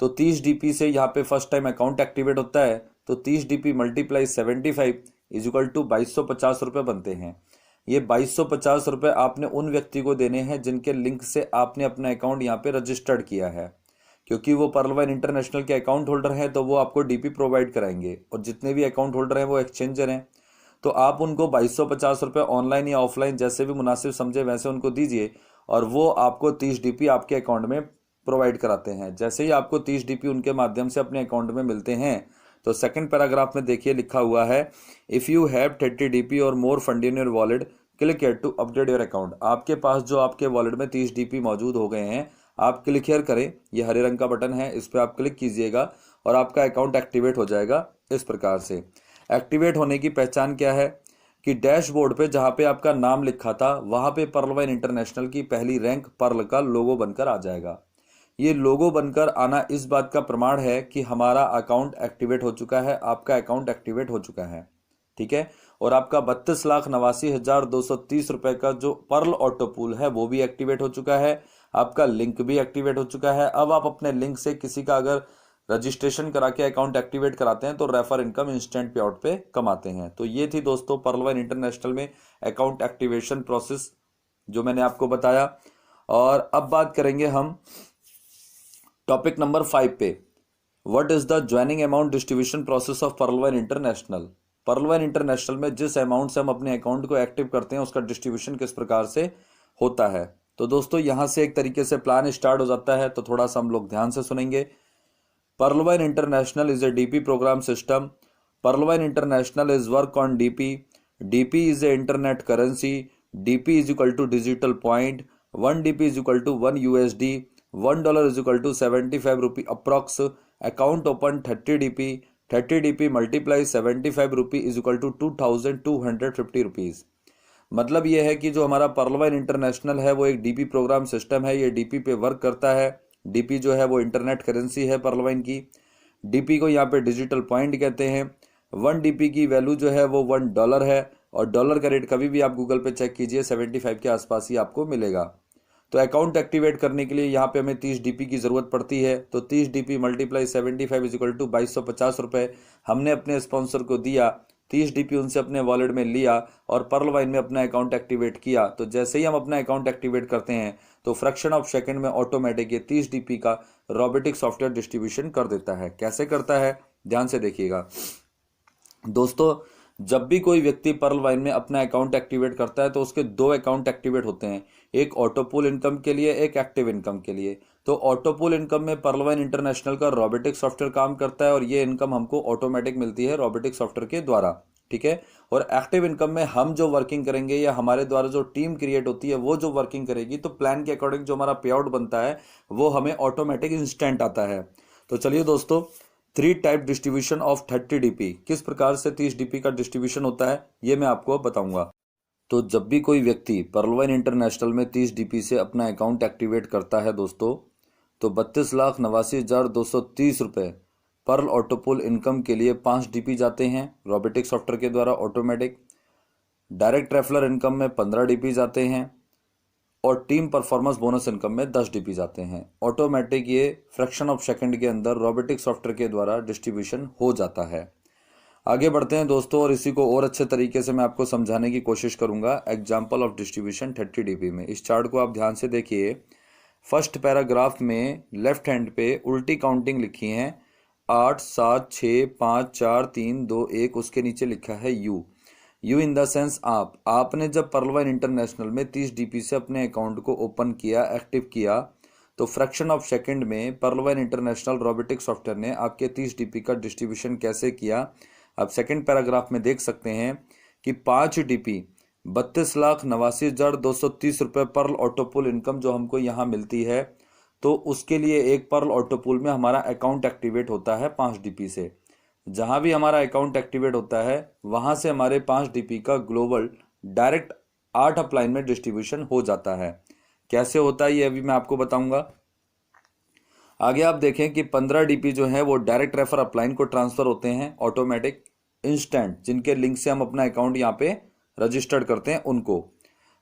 तो 30 DP से यहाँ पे फर्स्ट टाइम अकाउंट एक्टिवेट होता है तो 30 DP multiply 75 is equal to 2250 रुपये बनते हैं। ये 2250 रुपये आपने उन व्यक्ति को देने हैं जिनके लिंक से आपने अपना अकाउंट यहाँ पे रजिस्टर्ड किया है। क्योंकि वो पर्ल वाइन इंटरनेशनल के अकाउंट होल्डर हैं तो वो आपको DP प्रोवाइड कराएंगे और जितने भी अकाउंट होल्डर हैं वो एक्सचेंजर हैं। तो आप उनको 2250 रुपये ऑनलाइन या ऑफलाइन जैसे भी मुनासिब समझे वैसे उनको दीजिए और वो आपको 30 DP आपके अकाउंट में प्रोवाइड कराते हैं। जैसे ही आपको 30 DP उनके माध्यम से अपने अकाउंट में मिलते हैं तो सेकंड पैराग्राफ में देखिए लिखा हुआ है, if you have 30 DP or more fund in your wallet click here to update your account. आपके पास जो आपके वॉलेट में 30 DP मौजूद हो गए हैं आप क्लिक हियर करें, ये हरे रंग का बटन है, इस पर आप क्लिक कीजिएगा और आपका अकाउंट एक्टिवेट हो जाएगा। इस प्रकार से एक्टिवेट होने की पहचान क्या है कि डैशबोर्ड पे जहाँ पे आपका नाम लिखा था वहाँ पे पर्ल वाइन इंटरनेशनल की पहली रैंक पर्ल का लोगो बनकर आ जाएगा। ये लोगो बनकर आना इस बात का प्रमाण है कि हमारा अकाउंट एक्टिवेट हो चुका है, आपका अकाउंट एक्टिवेट हो चुका है, ठीक है। और आपका 32,89,230 रुपये का जो पर्ल ऑटो पूल है वो भी एक्टिवेट हो चुका है, आपका लिंक भी एक्टिवेट हो चुका है। अब आप अपने लिंक से किसी का अगर रजिस्ट्रेशन करा के अकाउंट एक्टिवेट कराते हैं तो रेफर इनकम इंस्टेंट पे आउट पे कमाते हैं। तो ये थी दोस्तों पर्ल वाइन इंटरनेशनल में अकाउंट एक्टिवेशन प्रोसेस जो मैंने आपको बताया। और अब बात करेंगे हम टॉपिक नंबर 5 पे, what is the joining amount distribution process of Pearlvine International. Pearlvine International में जिस अमाउंट से हम अपने अकाउंट को एक्टिव करते हैं उसका डिस्ट्रीब्यूशन किस प्रकार से होता है। तो दोस्तों यहां से एक तरीके से प्लान स्टार्ट हो जाता है, तो थोड़ा सा हम लोग ध्यान से सुनेंगे। Pearlvine International is a DP program system. Pearlvine International is work on DP। DP is a internet currency. DP is equal to digital point. 1 DP is equal to 1 USD. $1 is equal to 75 rupee approx. Account open 30 DP. 30 DP multiply 75 rupee is equal to 2250 rupees। मतलब ये है कि जो हमारा Perl wine international है वो एक DP program system है, ये DP पे वर्क करता है। DP जो है वो इंटरनेट करेंसी है पर्ल वाइन की। DP को यहाँ पे डिजिटल पॉइंट कहते हैं। 1 DP की वैल्यू जो है वो $1 है और डॉलर का रेट कभी भी आप गूगल पे चेक कीजिए 75 के आसपास ही आपको मिलेगा। तो अकाउंट एक्टिवेट करने के लिए यहाँ पे हमें 30 DP की ज़रूरत पड़ती है। तो 30 DP multiply 75 is equal to 2250 रुपये हमने अपने स्पॉन्सर को दिया 30 DP उनसे अपने वॉलेट में लिया और पर्ल वाइन में अपना अकाउंट एक्टिवेट किया, तो जैसे ही हम अपना अकाउंट एक्टिवेट करते हैं तो फ्रैक्शन ऑफ सेकंड में ऑटोमेटिक ये 30 DP का रोबोटिक सॉफ्टवेयर डिस्ट्रीब्यूशन कर देता है। कैसे करता है, ध्यान से देखिएगा दोस्तों। जब भी कोई व्यक्ति पर्ल वाइन में अपना अकाउंट एक्टिवेट करता है तो उसके दो अकाउंट एक्टिवेट होते हैं, एक ऑटोपूल इनकम के लिए, एक एक्टिव इनकम के लिए। तो ऑटोपूल इनकम में पर्ल वाइन इंटरनेशनल का रोबोटिक सॉफ्टवेयर काम करता है और ये इनकम हमको ऑटोमेटिक मिलती है रोबोटिक सॉफ्टवेयर के द्वारा, ठीक है। और एक्टिव इनकम में हम जो वर्किंग करेंगे या हमारे द्वारा जो टीम क्रिएट होती है वो जो वर्किंग करेगी, तो प्लान के अकॉर्डिंग जो हमारा पे आउट बनता है वो हमें ऑटोमेटिक इंस्टेंट आता है। तो चलिए दोस्तों, 3 टाइप डिस्ट्रीब्यूशन ऑफ 30 DP, किस प्रकार से 30 DP का डिस्ट्रीब्यूशन होता है ये मैं आपको बताऊंगा। तो जब भी कोई व्यक्ति पर्ल वाइन इंटरनेशनल में 30 DP से अपना अकाउंट एक्टिवेट करता है दोस्तों, तो 32,89,230 रुपये पर्ल ऑटोपूल इनकम के लिए 5 DP जाते हैं रोबोटिक सॉफ्टवेयर के द्वारा ऑटोमेटिक। डायरेक्ट रेफरल इनकम में 15 DP जाते हैं और टीम परफॉर्मेंस बोनस इनकम में 10 DP जाते हैं। ऑटोमेटिक ये फ्रैक्शन ऑफ सेकंड के अंदर रोबोटिक सॉफ्टवेयर के द्वारा डिस्ट्रीब्यूशन हो जाता है। आगे बढ़ते हैं दोस्तों और इसी को और अच्छे तरीके से मैं आपको समझाने की कोशिश करूंगा एग्जाम्पल ऑफ डिस्ट्रीब्यूशन 30 DP में। इस चार्ट को आप ध्यान से देखिए। फर्स्ट पैराग्राफ में लेफ्ट हैंड पे उल्टी काउंटिंग लिखी है 8 7 6 5 4 3 2 1, उसके नीचे लिखा है यू इन द सेंस आपने जब पर्ल वाइन इंटरनेशनल में 30 DP से अपने अकाउंट को ओपन किया, एक्टिव किया, तो फ्रैक्शन ऑफ सेकंड में Pearlvine International robotic software ने आपके 30 DP का डिस्ट्रीब्यूशन कैसे किया, आप सेकंड पैराग्राफ में देख सकते हैं कि 5 DP 32,89,230 रुपये पर्ल ऑटोपूल इनकम जो हमको यहाँ मिलती है, तो उसके लिए एक पर्ल ऑटोपूल में हमारा अकाउंट एक्टिवेट होता है 5 DP से। जहां भी हमारा अकाउंट एक्टिवेट होता है वहां से हमारे 5 DP का ग्लोबल डायरेक्ट 8 अपलाइन में डिस्ट्रीब्यूशन हो जाता है। कैसे होता है ये अभी मैं आपको बताऊंगा। आगे आप देखें कि 15 DP जो है वो डायरेक्ट रेफर अपलाइन को ट्रांसफर होते हैं ऑटोमेटिक इंस्टेंट, जिनके लिंक से हम अपना अकाउंट यहाँ पे रजिस्टर्ड करते हैं उनको।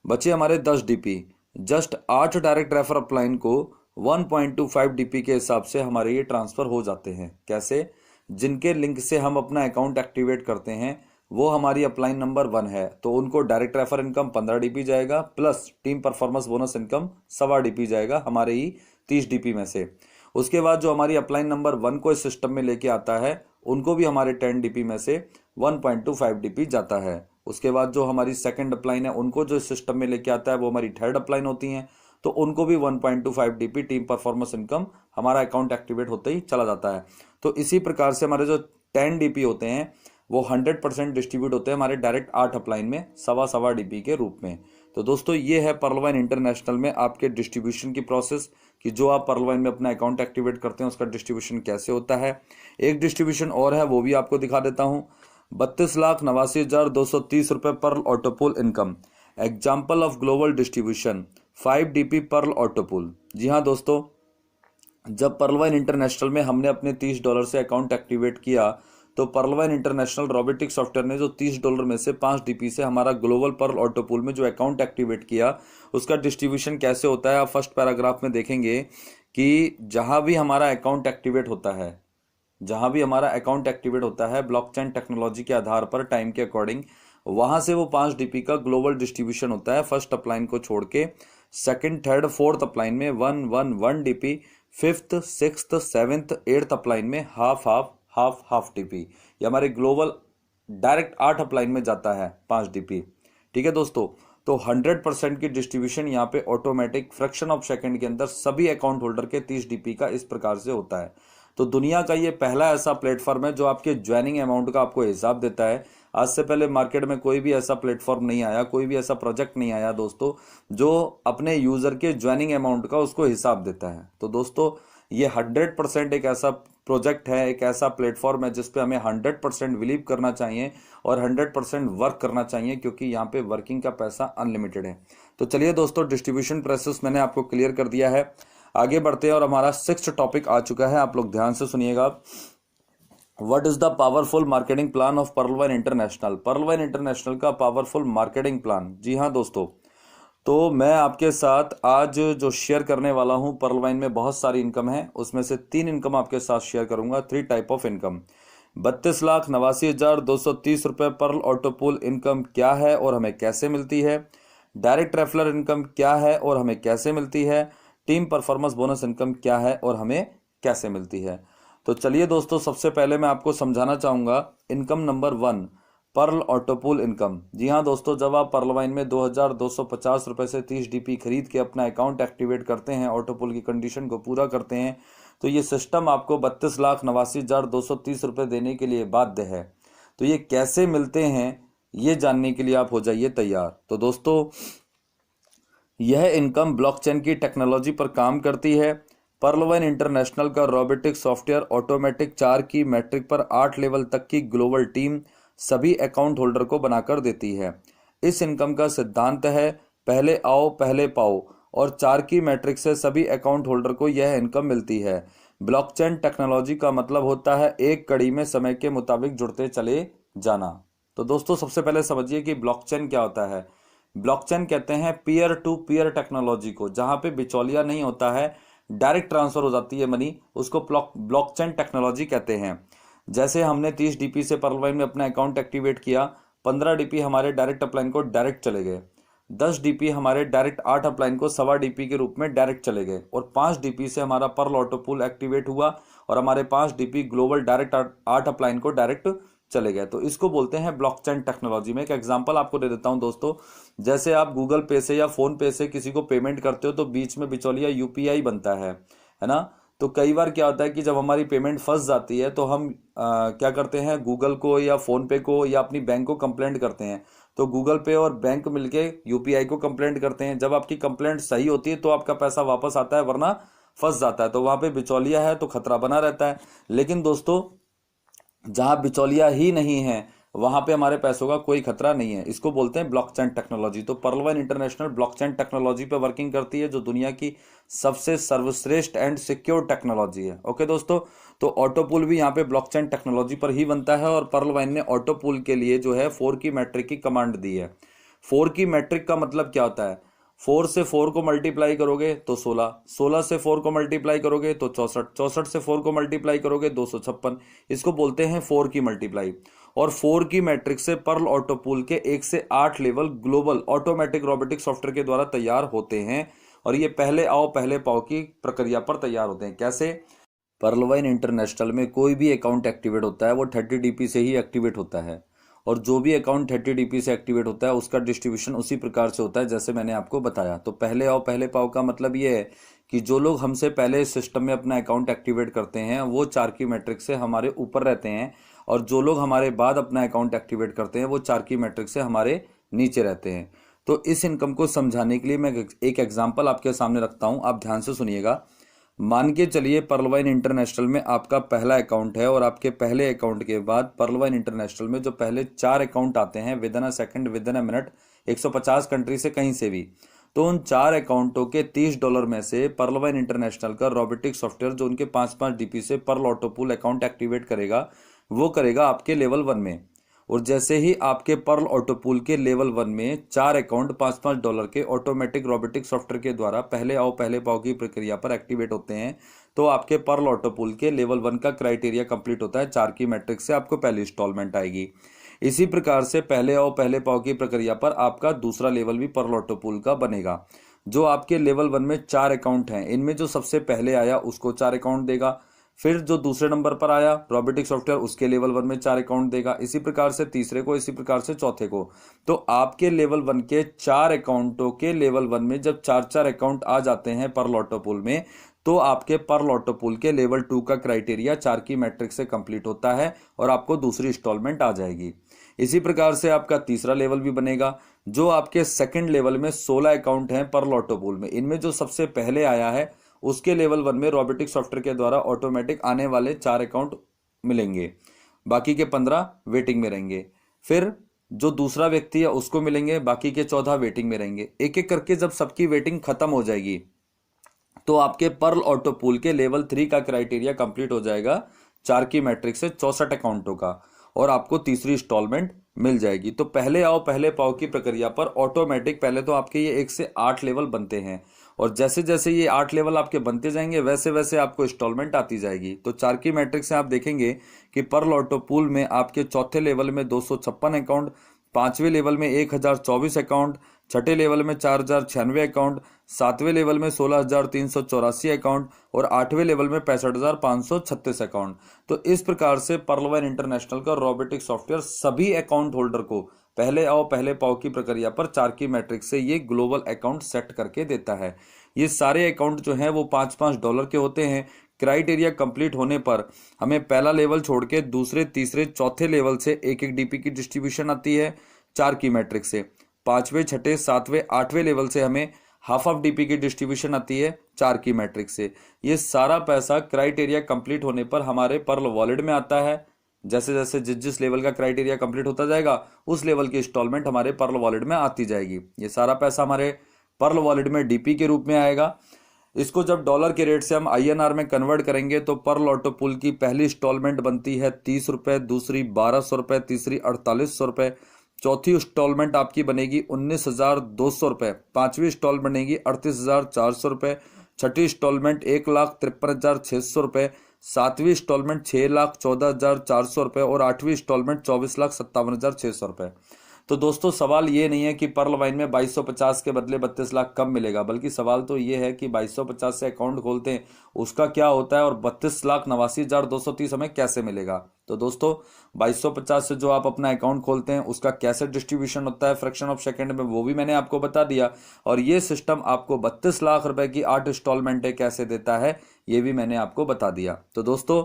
बचे हमारे 10 DP, just 8 direct refer upline को 1.25 DP के हिसाब से हमारे ये ट्रांसफर हो जाते हैं। कैसे, जिनके लिंक से हम अपना अकाउंट एक्टिवेट करते हैं वो हमारी अपलाइन नंबर 1 है, तो उनको डायरेक्ट रेफर इनकम 15 DP जाएगा plus team performance bonus income 1.25 DP जाएगा हमारे ही 30 DP में से। उसके बाद जो हमारी अपलाइन नंबर 1 को इस सिस्टम में लेके आता है उनको भी हमारे 10 DP में से 1.25 DP जाता है। उसके बाद जो हमारी सेकंड अपलाइन है उनको जो इस सिस्टम में लेके आता है वो हमारी थर्ड अपलाइन होती हैं, तो उनको भी 1.25 DP टीम परफॉर्मेंस इनकम हमारा अकाउंट एक्टिवेट होते ही चला जाता है। तो इसी प्रकार से हमारे जो 10 DP होते हैं वो 100% डिस्ट्रीब्यूट होते हैं हमारे डायरेक्ट 8 अपलाइन में 1.25 DP के रूप में। तो दोस्तों ये है पर्ल वाइन इंटरनेशनल में आपके डिस्ट्रीब्यूशन की प्रोसेस, कि जो आप पर्ल वाइन में अपना अकाउंट एक्टिवेट करते हैं उसका डिस्ट्रीब्यूशन कैसे होता है। एक डिस्ट्रीब्यूशन और है वो भी आपको दिखा देता हूँ। 32,89,230 रुपये Pearl autopool income, example of global distribution 5 DP Pearl autopool. जी हाँ दोस्तों, जब पर्ल वाइन इंटरनेशनल में हमने अपने $30 से अकाउंट एक्टिवेट किया तो Pearlvine International robotic software ने जो $30 में से 5 DP से हमारा ग्लोबल पर्ल ऑटोपूल में जो अकाउंट एक्टिवेट किया उसका डिस्ट्रीब्यूशन कैसे होता है। आप फर्स्ट पैराग्राफ में देखेंगे कि जहां भी हमारा अकाउंट एक्टिवेट होता है ब्लॉकचेन टेक्नोलॉजी के आधार पर टाइम के अकॉर्डिंग, वहां से वो 5 DP का ग्लोबल डिस्ट्रीब्यूशन होता है फर्स्ट अपलाइन को छोड़ के। सेकंड, थर्ड, फोर्थ अपलाइन में 1 DP, fifth, sixth, seventh, 8th upline में हाफ DP। ये हमारे ग्लोबल डायरेक्ट 8 अपलाइन में जाता है 5 DP। ठीक है दोस्तों, तो 100% की डिस्ट्रीब्यूशन यहाँ पे ऑटोमेटिक फ्रैक्शन ऑफ सेकंड के अंदर सभी अकाउंट होल्डर के 30 DP का इस प्रकार से होता है। तो दुनिया का ये पहला ऐसा प्लेटफॉर्म है जो आपके ज्वाइनिंग अमाउंट का आपको हिसाब देता है। आज से पहले मार्केट में कोई भी ऐसा प्लेटफॉर्म नहीं आया, कोई भी ऐसा प्रोजेक्ट नहीं आया दोस्तों जो अपने यूजर के ज्वाइनिंग अमाउंट का उसको हिसाब देता है। तो दोस्तों ये 100% एक ऐसा प्रोजेक्ट है, एक ऐसा प्लेटफॉर्म है जिस पे हमें 100% बिलीव करना चाहिए और 100% वर्क करना चाहिए, क्योंकि यहाँ पे वर्किंग का पैसा अनलिमिटेड है। तो चलिए दोस्तों, डिस्ट्रीब्यूशन प्रोसेस मैंने आपको क्लियर कर दिया है। आगे बढ़ते हैं और हमारा 6th टॉपिक आ चुका है, आप लोग ध्यान से सुनिएगा। What is the powerful marketing plan of Pearlvine International. Pearlvine International का पावरफुल मार्केटिंग प्लान। जी हाँ दोस्तों, तो मैं आपके साथ आज जो शेयर करने वाला हूं, पर्ल वाइन में बहुत सारी इनकम है, उसमें से 3 इनकम आपके साथ शेयर करूंगा। 3 type of income. ₹32,89,230 Pearl auto pool income क्या है और हमें कैसे मिलती है। डायरेक्ट रेफरल इनकम क्या है और हमें कैसे मिलती है। टीम परफॉर्मेंस बोनस इनकम क्या है और हमें कैसे मिलती है। तो चलिए दोस्तों, सबसे पहले मैं आपको समझाना चाहूंगा income number 1, Pearl autopool income. जी हाँ दोस्तों, जब आप पर्लवाइन में 2250 रुपए से 30 डीपी खरीद के अपना अकाउंट एक्टिवेट करते हैं, ऑटोपूल की कंडीशन को पूरा करते हैं, तो ये सिस्टम आपको 32,89,230 रुपए देने के लिए बाध्य है। तो ये कैसे मिलते हैं, ये जानने के लिए आप हो जाइए तैयार। तो दोस्तों, यह इनकम ब्लॉकचेन की टेक्नोलॉजी पर काम करती है। पर्लवाइन इंटरनेशनल का रोबोटिक सॉफ्टवेयर ऑटोमेटिक 4 की मैट्रिक पर 8 लेवल तक की ग्लोबल टीम सभी अकाउंट होल्डर को बनाकर देती है। इस इनकम का सिद्धांत है पहले आओ पहले पाओ, और 4 की मैट्रिक से सभी अकाउंट होल्डर को यह इनकम मिलती है। ब्लॉकचेन टेक्नोलॉजी का मतलब होता है एक कड़ी में समय के मुताबिक जुड़ते चले जाना। तो दोस्तों, सबसे पहले समझिए कि ब्लॉकचेन क्या होता है। ब्लॉकचेन कहते हैं पीयर टू पीयर टेक्नोलॉजी को, जहां पे बिचौलिया नहीं होता है, डायरेक्ट ट्रांसफर हो जाती है मनी, उसको ब्लॉकचेन टेक्नोलॉजी कहते हैं। जैसे हमने 30 डीपी से पर्लवाइन में अपना अकाउंट एक्टिवेट किया, 15 डीपी हमारे डायरेक्ट अपलाइन को डायरेक्ट चले गए, 10 डीपी हमारे डायरेक्ट 8 अपलाइन को सवा डीपी के रूप में डायरेक्ट चले गए, और 5 डीपी से हमारा पर्ल ऑटो पूल एक्टिवेट हुआ और हमारे 5 डीपी ग्लोबल डायरेक्ट 8 अपलाइन को डायरेक्ट चले गए। तो इसको बोलते हैं ब्लॉकचेन टेक्नोलॉजी। में एक एग्जांपल आपको दे देता हूं दोस्तों। जैसे आप गूगल पे से या फोन पे से किसी को पेमेंट करते हो, तो बीच में बिचौलिया यूपीआई बनता है ना। तो कई बार क्या होता है कि जब हमारी पेमेंट फंस जाती है, तो हम क्या करते हैं, गूगल को या फोन पे को या अपनी बैंक को कंप्लेंट करते हैं। तो गूगल पे और बैंक मिलके यूपीआई को कंप्लेंट करते हैं। जब आपकी कंप्लेंट सही होती है तो आपका पैसा वापस आता है, वरना फंस जाता है। तो वहां पे बिचौलिया है तो खतरा बना रहता है। लेकिन दोस्तों, जहां बिचौलिया ही नहीं है, वहां पे हमारे पैसों का कोई खतरा नहीं है। इसको बोलते हैं ब्लॉकचेन टेक्नोलॉजी। तो पर्लवाइन इंटरनेशनल ब्लॉकचेन टेक्नोलॉजी पे वर्किंग करती है, जो दुनिया की सबसे सर्वश्रेष्ठ एंड सिक्योर टेक्नोलॉजी है। ओके दोस्तों, तो ऑटोपूल भी यहाँ पे ब्लॉकचेन टेक्नोलॉजी पर ही बनता है, और पर्लवाइन ने ऑटोपूल के लिए जो है 4 की मैट्रिक की कमांड दी है। 4 की मैट्रिक का मतलब क्या होता है, 4 से 4 को मल्टीप्लाई करोगे तो 16, 16 से 4 को मल्टीप्लाई करोगे तो 64, 64 से 4 को मल्टीप्लाई करोगे 256। इसको बोलते हैं 4 की मल्टीप्लाई। और 4 की मैट्रिक से पर्ल ऑटोपूल के 1 से 8 level global automatic robotic software के द्वारा तैयार होते हैं, और ये पहले आओ पहले पाओ की प्रक्रिया पर तैयार होते हैं। कैसे? पर्लवाइन इंटरनेशनल में कोई भी अकाउंट एक्टिवेट होता है वो 30 डीपी से ही एक्टिवेट होता है, और जो भी अकाउंट 30 डीपी से एक्टिवेट होता है उसका डिस्ट्रीब्यूशन उसी प्रकार से होता है जैसे मैंने आपको बताया। तो पहले आओ पहले पाओ का मतलब ये है कि जो लोग हमसे पहले सिस्टम में अपना अकाउंट एक्टिवेट करते हैं वो 4 की मैट्रिक से हमारे ऊपर रहते हैं, और जो लोग हमारे बाद अपना अकाउंट एक्टिवेट करते हैं वो 4 की मैट्रिक से हमारे नीचे रहते हैं। तो इस इनकम को समझाने के लिए मैं एक एग्जाम्पल आपके सामने रखता हूं, आप ध्यान से सुनिएगा। मान के चलिए पर्लवाइन इंटरनेशनल में आपका पहला अकाउंट है, और आपके पहले अकाउंट के बाद पर्लवाइन इंटरनेशनल में जो पहले 4 अकाउंट आते हैं with in a second, with in a minute, 150 country से कहीं से भी, तो उन 4 अकाउंटों के $30 में से पर्लवाइन इंटरनेशनल का रोबोटिक सॉफ्टवेयर जो उनके 5-5 डीपी से पर्ल ऑटोपूल अकाउंट एक्टिवेट करेगा, वो करेगा आपके लेवल 1 में। और जैसे ही आपके पर्ल ऑटोपूल के लेवल 1 में 4 अकाउंट $5-5 के ऑटोमेटिक रोबोटिक सॉफ्टवेयर के द्वारा पहले आओ पहले पाओ की प्रक्रिया पर एक्टिवेट होते हैं, तो आपके पर्ल ऑटोपूल के लेवल 1 का क्राइटेरिया कंप्लीट होता है। 4 की मैट्रिक से आपको पहली इंस्टॉलमेंट आएगी। इसी प्रकार से पहले आओ पहले पाओ की प्रक्रिया पर आपका दूसरा लेवल भी पर्ल ऑटोपूल का बनेगा। जो आपके लेवल 1 में 4 अकाउंट हैं, इनमें जो सबसे पहले आया उसको 4 अकाउंट देगा, फिर जो दूसरे नंबर पर आया रोबोटिक सॉफ्टवेयर उसके लेवल 1 में 4 अकाउंट देगा, इसी प्रकार से तीसरे को, इसी प्रकार से चौथे को। तो आपके लेवल 1 के 4 अकाउंटों के लेवल 1 में जब 4-4 अकाउंट आ जाते हैं पर्ल ऑटोपूल में, तो आपके पर्ल ऑटोपूल के लेवल 2 का क्राइटेरिया 4 की मैट्रिक से कंप्लीट होता है, और आपको दूसरी इंस्टॉलमेंट आ जाएगी। इसी प्रकार से आपका तीसरा लेवल भी बनेगा। जो आपके सेकंड लेवल में 16 अकाउंट हैं पर्ल ऑटोपूल में, इनमें जो सबसे पहले आया है उसके लेवल 1 में रोबोटिक सॉफ्टवेयर के द्वारा ऑटोमेटिक आने वाले 4 अकाउंट मिलेंगे, बाकी के 15 वेटिंग में रहेंगे। फिर जो दूसरा व्यक्ति है उसको मिलेंगे, बाकी के 14 वेटिंग में रहेंगे। एक एक करके जब सबकी वेटिंग खत्म हो जाएगी, तो आपके पर्ल ऑटोपूल के लेवल 3 का क्राइटेरिया कंप्लीट हो जाएगा 4 की मैट्रिक से 64 अकाउंटों का, और आपको तीसरी इंस्टॉलमेंट मिल जाएगी। तो पहले आओ पहले पाओ की प्रक्रिया पर ऑटोमेटिक पहले तो आपके ये 1 से 8 लेवल बनते हैं, और जैसे जैसे ये 8 लेवल आपके बनते जाएंगे वैसे वैसे आपको इंस्टॉलमेंट आती जाएगी। तो 4 की मैट्रिक्स से आप देखेंगे कि पर्ल ऑटो पूल में आपके चौथे लेवल में 256 अकाउंट, पांचवें लेवल में 1024 अकाउंट, छठे लेवल में 4096 अकाउंट, सातवें लेवल में 16384 अकाउंट और आठवें लेवल में 65536 अकाउंट। तो इस प्रकार से पर्लवाइन इंटरनेशनल का रोबोटिक सॉफ्टवेयर सभी अकाउंट होल्डर को पहले आओ पहले पाओ की प्रक्रिया पर 4 की मैट्रिक्स से ये ग्लोबल अकाउंट सेट करके देता है। ये सारे अकाउंट जो हैं वो $5-5 के होते हैं। क्राइटेरिया कंप्लीट होने पर हमें पहला लेवल छोड़ के दूसरे तीसरे चौथे लेवल से एक एक डीपी की डिस्ट्रीब्यूशन आती है 4 की मैट्रिक्स से। पांचवें छठे सातवें आठवें लेवल से हमें हाफ ऑफ डीपी की डिस्ट्रीब्यूशन आती है 4 की मैट्रिक्स से। ये सारा पैसा क्राइटेरिया कंप्लीट होने पर हमारे पर्ल वॉलेट में आता है। जैसे जैसे जिस जिस लेवल का क्राइटेरिया कंप्लीट होता जाएगा उस लेवल की इंस्टॉलमेंट हमारे पर्ल वॉलेट में आती जाएगी। ये सारा पैसा हमारे पर्ल वॉलेट में डीपी के रूप में आएगा। इसको जब डॉलर के रेट से हम INR में कन्वर्ट करेंगे तो पर्ल ऑटो पुल की पहली इंस्टॉलमेंट बनती है 30 रुपए, दूसरी 1200 रुपए, तीसरी 4800 रुपए, चौथी इंस्टॉलमेंट आपकी बनेगी 19,200 रुपए, पांचवी इंस्टॉलमेंट बनेगी 38,400 रुपए, छठी इंस्टॉलमेंट 1,53,600 रुपए, सातवीं इंस्टॉलमेंट 6,14,400 रुपए और आठवीं इंस्टॉलमेंट 24,57,600 रुपए। तो दोस्तों सवाल ये नहीं है कि पर्ल वाइन में 2250 के बदले 32 लाख कब मिलेगा, बल्कि सवाल तो ये है कि 2250 से अकाउंट खोलते हैं उसका क्या होता है और 32,89,230 हमें कैसे मिलेगा। तो दोस्तों 2250 से जो आप अपना अकाउंट खोलते हैं उसका कैसे डिस्ट्रीब्यूशन होता है फ्रैक्शन ऑफ सेकंड में, वो भी मैंने आपको बता दिया। और ये सिस्टम आपको 32 लाख रुपए की 8 इंस्टॉलमेंटें कैसे देता है ये भी मैंने आपको बता दिया। तो दोस्तों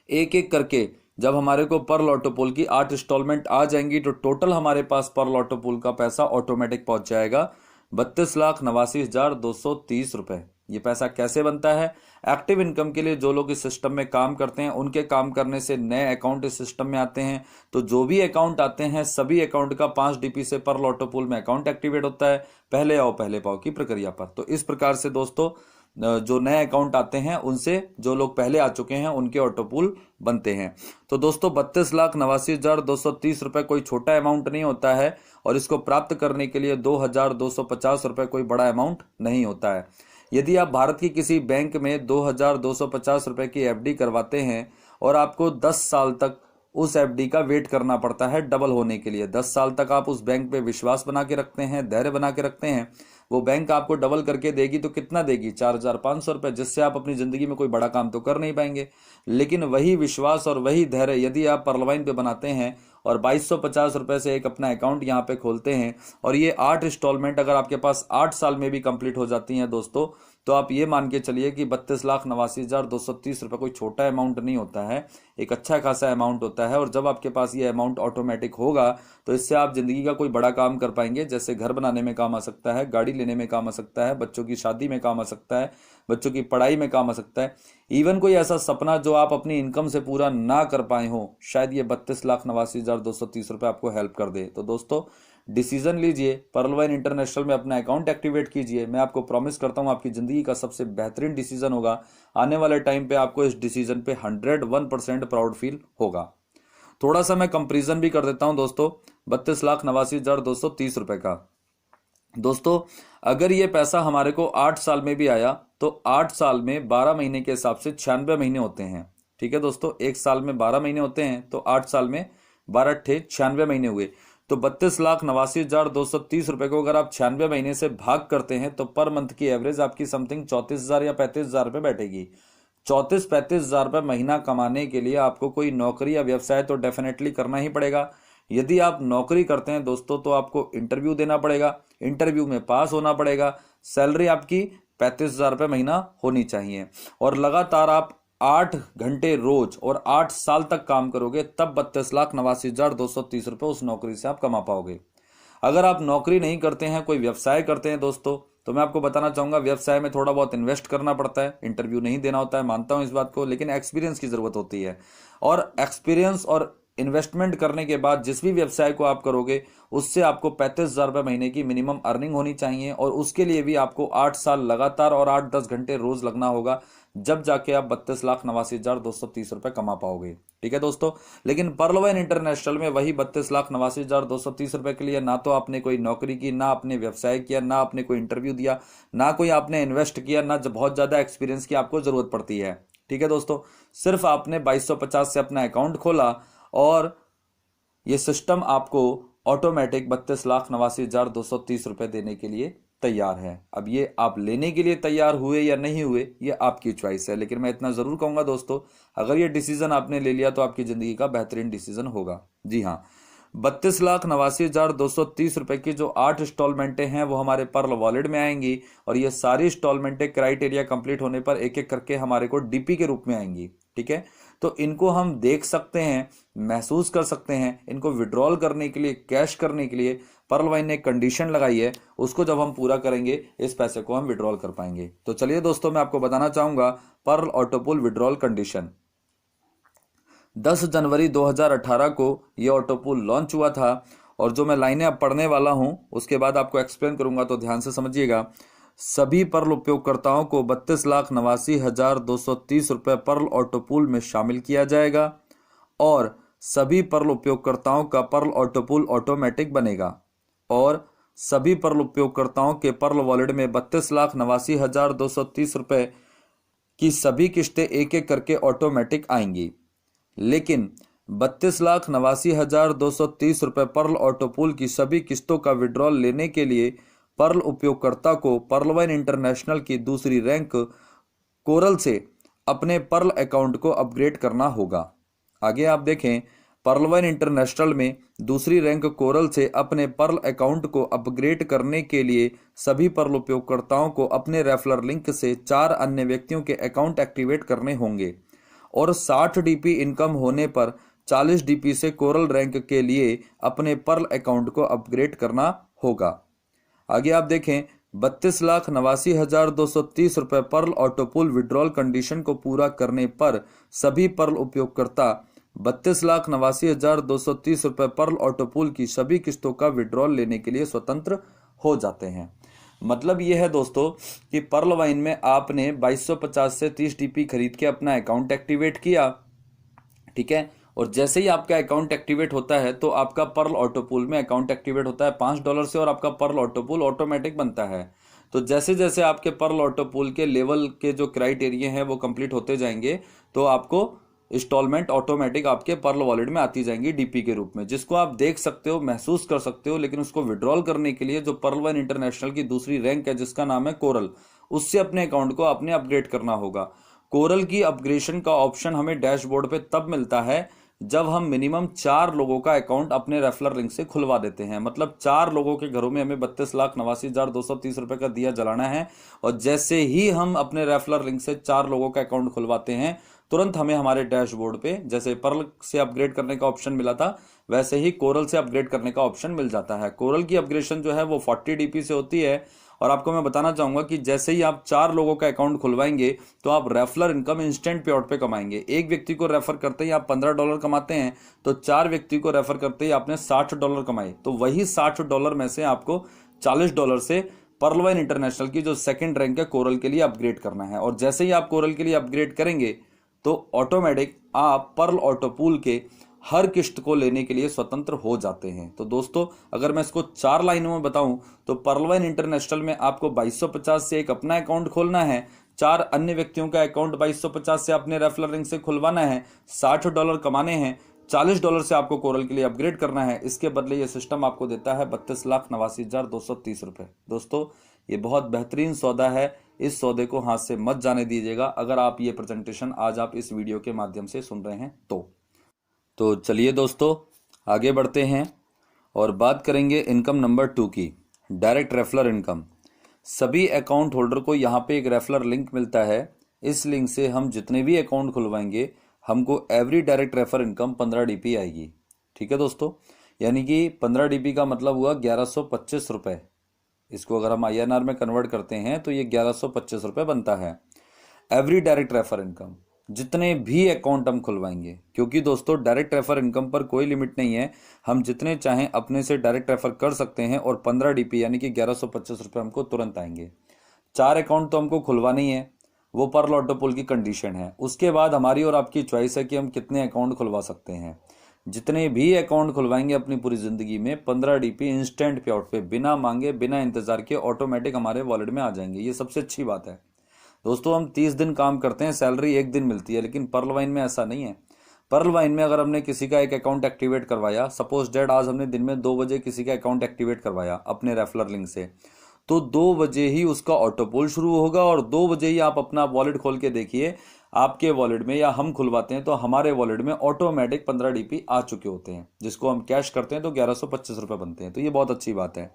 एक एक करके जब हमारे को पर्ल ऑटो पुल की 8 इंस्टॉलमेंट आ जाएंगी तो टोटल हमारे पास पर्ल ऑटो पुल का पैसा ऑटोमेटिक पहुंच जाएगा 32,89,230 रुपए। ये पैसा कैसे बनता है? एक्टिव इनकम के लिए जो लोग इस सिस्टम में काम करते हैं उनके काम करने से नए अकाउंट इस सिस्टम में आते हैं। तो जो भी अकाउंट आते हैं सभी अकाउंट का 5 DP से पर्ल ऑटो पुल में अकाउंट एक्टिवेट होता है पहले आओ पहले पाओ की प्रक्रिया पर। तो इस प्रकार से दोस्तों जो नए अकाउंट आते हैं उनसे जो लोग पहले आ चुके हैं उनके ऑटो पूल बनते हैं। तो दोस्तों 32,89,230 रुपए कोई छोटा अमाउंट नहीं होता है और इसको प्राप्त करने के लिए 2,250 रुपए कोई बड़ा अमाउंट नहीं होता है। यदि आप भारत की किसी बैंक में 2,250 रुपए की FD करवाते हैं और आपको 10 साल तक उस FD का वेट करना पड़ता है डबल होने के लिए, 10 साल तक आप उस बैंक पे विश्वास बना के रखते हैं, धैर्य बना के रखते हैं, वो बैंक आपको डबल करके देगी तो कितना देगी? 4,500 रुपए, जिससे आप अपनी जिंदगी में कोई बड़ा काम तो कर नहीं पाएंगे। लेकिन वही विश्वास और वही धैर्य यदि आप पर्लवाइन पे बनाते हैं और 2250 रुपए से एक अपना अकाउंट यहाँ पे खोलते हैं और ये 8 इंस्टॉलमेंट अगर आपके पास 8 साल में भी कंप्लीट हो जाती हैं दोस्तों, तो आप ये मान के चलिए कि 32,89,230 रुपए कोई छोटा अमाउंट नहीं होता है, एक अच्छा खासा अमाउंट होता है। और जब आपके पास ये अमाउंट ऑटोमेटिक होगा तो इससे आप जिंदगी का कोई बड़ा काम कर पाएंगे, जैसे घर बनाने में काम आ सकता है, गाड़ी लेने में काम आ सकता है, बच्चों की शादी में काम आ सकता है, बच्चों की पढ़ाई में काम आ सकता है। इवन कोई ऐसा सपना जो आप अपनी इनकम से पूरा ना कर पाए हो, शायद ये 32,89,230 रुपए आपको हेल्प कर दे। तो दोस्तों डिसीजन लीजिए, पर्लवाइन इंटरनेशनल में अपना अकाउंट एक्टिवेट कीजिए। मैं आपको प्रॉमिस करता हूं आपकी जिंदगी का सबसे बेहतरीन डिसीजन होगा। आने वाले टाइम पे आपको इस डिसीजन पे 101% प्राउड फील होगा। थोड़ा सा मैं कंपेरिजन भी कर देता हूं दोस्तों 32,89,230 रुपए का। दोस्तों अगर ये पैसा हमारे को 8 साल में भी आया तो 8 साल में 12 महीने के हिसाब से 96 महीने होते हैं। ठीक है दोस्तों, एक साल में 12 महीने होते हैं तो 8 साल में 12 × 96 महीने हुए। तो 32,89,230 रुपए को अगर आप 96 महीने से भाग करते हैं तो पर मंथ की एवरेज आपकी समथिंग 34,000 या 35,000 रुपए बैठेगी। 34-35,000 रुपए महीना कमाने के लिए आपको कोई नौकरी या व्यवसाय तो डेफिनेटली करना ही पड़ेगा। यदि आप नौकरी करते हैं दोस्तों तो आपको इंटरव्यू देना पड़ेगा, इंटरव्यू में पास होना पड़ेगा, सैलरी आपकी 35,000 रुपए महीना होनी चाहिए और लगातार आप 8 घंटे रोज और 8 साल तक काम करोगे तब 32,89,230 रुपए उस नौकरी से आप कमा पाओगे। अगर आप नौकरी नहीं करते हैं, कोई व्यवसाय करते हैं दोस्तों, तो मैं आपको बताना चाहूंगा व्यवसाय में थोड़ा बहुत इन्वेस्ट करना पड़ता है, इंटरव्यू नहीं देना होता है, मानता हूं इस बात को, लेकिन एक्सपीरियंस की जरूरत होती है। और एक्सपीरियंस और इन्वेस्टमेंट करने के बाद जिस भी व्यवसाय को आप करोगे उससे आपको 35,000 रुपये महीने की मिनिमम अर्निंग होनी चाहिए, और उसके लिए भी आपको 8 साल लगातार और 8-10 घंटे रोज लगना होगा, जब जाके आप 32,89,230 रुपये कमा पाओगे। ठीक है दोस्तों, लेकिन पर्ल वाइन इंटरनेशनल में वही 32,89,230 रुपये के लिए ना तो आपने कोई नौकरी की, ना आपने व्यवसाय किया, ना आपने कोई इंटरव्यू दिया, ना कोई आपने इन्वेस्ट किया, ना बहुत ज़्यादा एक्सपीरियंस की आपको ज़रूरत पड़ती है। ठीक है दोस्तों, सिर्फ आपने 2250 से अपना अकाउंट खोला और ये सिस्टम आपको ऑटोमेटिक 32,89,230 रुपये देने के लिए तैयार है। अब ये आप लेने के लिए तैयार हुए या नहीं हुए ये आपकी चॉइस है, लेकिन मैं इतना जरूर कहूंगा दोस्तों, अगर ये डिसीजन आपने ले लिया तो आपकी जिंदगी का बेहतरीन डिसीजन होगा। जी हाँ, 32,89,230 रुपए की जो 8 इंस्टॉलमेंटें हैं वो हमारे पर्ल वॉलेट में आएंगी, और ये सारी इंस्टॉलमेंटें क्राइटेरिया कंप्लीट होने पर एक एक करके हमारे को डीपी के रूप में आएंगी। ठीक है, तो इनको हम देख सकते हैं, महसूस कर सकते हैं। इनको विड्रॉल करने के लिए, कैश करने के लिए पर्ल वाइन ने एक कंडीशन लगाई है, उसको जब हम पूरा करेंगे इस पैसे को हम विड्रॉल कर पाएंगे। तो चलिए दोस्तों, मैं आपको बताना चाहूंगा पर्ल ऑटोपूल विड्रॉल कंडीशन। 10 जनवरी 2018 को यह ऑटोपूल लॉन्च हुआ था, और जो मैं लाइनें अब पढ़ने वाला हूं उसके बाद आपको एक्सप्लेन करूंगा, तो ध्यान से समझिएगा। सभी पर्ल उपयोगकर्ताओं को 32,89,230 रुपये पर्ल ऑटोपूल में शामिल किया जाएगा, और सभी पर्ल उपयोगकर्ताओं का पर्ल ऑटोपूल ऑटोमेटिक बनेगा, और सभी पर्ल उपयोगकर्ताओं के पर्ल वॉलेट में 32,89,230 रुपये की सभी किस्तें एक एक करके ऑटोमेटिक आएंगी। लेकिन 32,89,230 रुपये पर्ल ऑटोपूल की सभी किस्तों का विड्रॉल लेने के लिए पर्ल उपयोगकर्ता को पर्ल वाइन इंटरनेशनल की दूसरी रैंक कोरल से अपने पर्ल अकाउंट को अपग्रेड करना होगा। आगे आप देखें, पर्ल वाइन इंटरनेशनल में दूसरी रैंक कोरल से अपने पर्ल अकाउंट को अपग्रेड करने के लिए सभी पर्ल उपयोगकर्ताओं को अपने रेफरल लिंक से 4 अन्य व्यक्तियों के अकाउंट एक्टिवेट करने होंगे, और 60 डीपी इनकम होने पर 40 डीपी से कोरल रैंक के लिए अपने पर्ल अकाउंट को अपग्रेड करना होगा। आगे आप देखें, 32,89,230 रुपये पर्ल ऑटोपूल विड्रॉल कंडीशन को पूरा करने पर सभी पर्ल उपयोगकर्ता 32,89,230 रुपये पर्ल ऑटोपूल की सभी किस्तों का विड्रॉल लेने के लिए स्वतंत्र हो जाते हैं। मतलब यह है दोस्तों कि पर्ल वाइन में आपने 2250 से 30 डीपी खरीद के अपना अकाउंट एक्टिवेट किया। ठीक है, और जैसे ही आपका अकाउंट एक्टिवेट होता है तो आपका पर्ल ऑटोपूल में अकाउंट एक्टिवेट होता है $5 से, और आपका पर्ल ऑटोपूल ऑटोमेटिक बनता है। तो जैसे जैसे आपके पर्ल ऑटोपूल के लेवल के जो क्राइटेरिया हैं वो कंप्लीट होते जाएंगे, तो आपको इंस्टॉलमेंट ऑटोमेटिक आपके पर्ल वॉलेट में आती जाएंगी डीपी के रूप में, जिसको आप देख सकते हो, महसूस कर सकते हो। लेकिन उसको विड्रॉल करने के लिए जो पर्ल वाइन इंटरनेशनल की दूसरी रैंक है जिसका नाम है कोरल, उससे अपने अकाउंट को आपने अपग्रेड करना होगा। कोरल की अपग्रेडेशन का ऑप्शन हमें डैशबोर्ड पे तब मिलता है जब हम मिनिमम 4 लोगों का अकाउंट अपने रेफरल लिंक से खुलवा देते हैं। मतलब 4 लोगों के घरों में हमें 32,89,230 रुपए का दिया जलाना है, और जैसे ही हम अपने रेफरल लिंक से 4 लोगों का अकाउंट खुलवाते हैं, तुरंत हमें हमारे डैशबोर्ड पे जैसे पर्ल से अपग्रेड करने का ऑप्शन मिला था, वैसे ही कोरल से अपग्रेड करने का ऑप्शन मिल जाता है। कोरल की अपग्रेडेशन जो है वो 40 डीपी से होती है, और आपको मैं बताना चाहूंगा कि जैसे ही आप 4 लोगों का अकाउंट खुलवाएंगे तो आप रेफरल इनकम इंस्टेंट पे आउट पे कमाएंगे। एक व्यक्ति को रेफर करते ही आप $15 कमाते हैं, तो 4 व्यक्ति को रेफर करते ही आपने $60 कमाए। तो वही $60 में से आपको $40 से पर्ल वाइन इंटरनेशनल की जो सेकंड रैंक है कोरल के लिए अपग्रेड करना है, और जैसे ही आप कोरल के लिए अपग्रेड करेंगे तो ऑटोमेटिक आप पर्ल ऑटोपूल के हर किस्त को लेने के लिए स्वतंत्र हो जाते हैं। तो दोस्तों, अगर मैं इसको 4 लाइनों में बताऊं तो पर्ल वाइन इंटरनेशनल में आपको 2250 से एक अपना अकाउंट खोलना है, 4 अन्य व्यक्तियों का अकाउंट 2250 से अपने रेफरल लिंक से खुलवाना है, $60 कमाने हैं, $40 से आपको कोरल के लिए अपग्रेड करना है। इसके बदले ये सिस्टम आपको देता है 32,89,230 रुपये। दोस्तों, ये बहुत बेहतरीन सौदा है, इस सौदे को हाथ से मत जाने दीजिएगा। अगर आप ये प्रेजेंटेशन आज आप इस वीडियो के माध्यम से सुन रहे हैं तो चलिए दोस्तों, आगे बढ़ते हैं और बात करेंगे इनकम नंबर 2 की, डायरेक्ट रेफरल इनकम। सभी अकाउंट होल्डर को यहाँ पे एक रेफरल लिंक मिलता है। इस लिंक से हम जितने भी अकाउंट खुलवाएंगे हमको every direct refer income 15 DP आएगी। ठीक है दोस्तों, यानी कि 15 डीपी का मतलब हुआ 1125 रुपये। इसको अगर हम INR में कन्वर्ट करते हैं तो ये 1125 रुपये बनता है एवरी डायरेक्ट रेफर इनकम। जितने भी अकाउंट हम खुलवाएंगे, क्योंकि दोस्तों डायरेक्ट रेफर इनकम पर कोई लिमिट नहीं है, हम जितने चाहें अपने से डायरेक्ट रेफर कर सकते हैं और 15 डीपी यानी कि 1125 रुपये हमको तुरंत आएंगे। 4 अकाउंट तो हमको खुलवाने ही है, वो पर ऑटो पुल की कंडीशन है। उसके बाद हमारी और आपकी चॉइस है कि हम कितने अकाउंट खुलवा सकते हैं। जितने भी अकाउंट खुलवाएंगे अपनी पूरी जिंदगी में 15 डीपी इंस्टेंट पे आउट पे, बिना मांगे बिना इंतजार के ऑटोमेटिक हमारे वॉलेट में आ जाएंगे। ये सबसे अच्छी बात है दोस्तों। हम 30 दिन काम करते हैं, सैलरी एक दिन मिलती है, लेकिन पर्ल वाइन में ऐसा नहीं है। पर्ल वाइन में अगर हमने किसी का एक अकाउंट एक्टिवेट करवाया, सपोज डेट आज हमने दिन में 2 बजे किसी का अकाउंट एक्टिवेट करवाया अपने रेफरल लिंक से, तो 2 बजे ही उसका ऑटोपोल शुरू होगा और 2 बजे ही आप अपना वॉलेट खोल के देखिए आपके वॉलेट में, या हम खुलवाते हैं तो हमारे वॉलेट में ऑटोमेटिक 15 डीपी आ चुके होते हैं, जिसको हम कैश करते हैं तो 1125 रुपये बनते हैं। तो ये बहुत अच्छी बात है।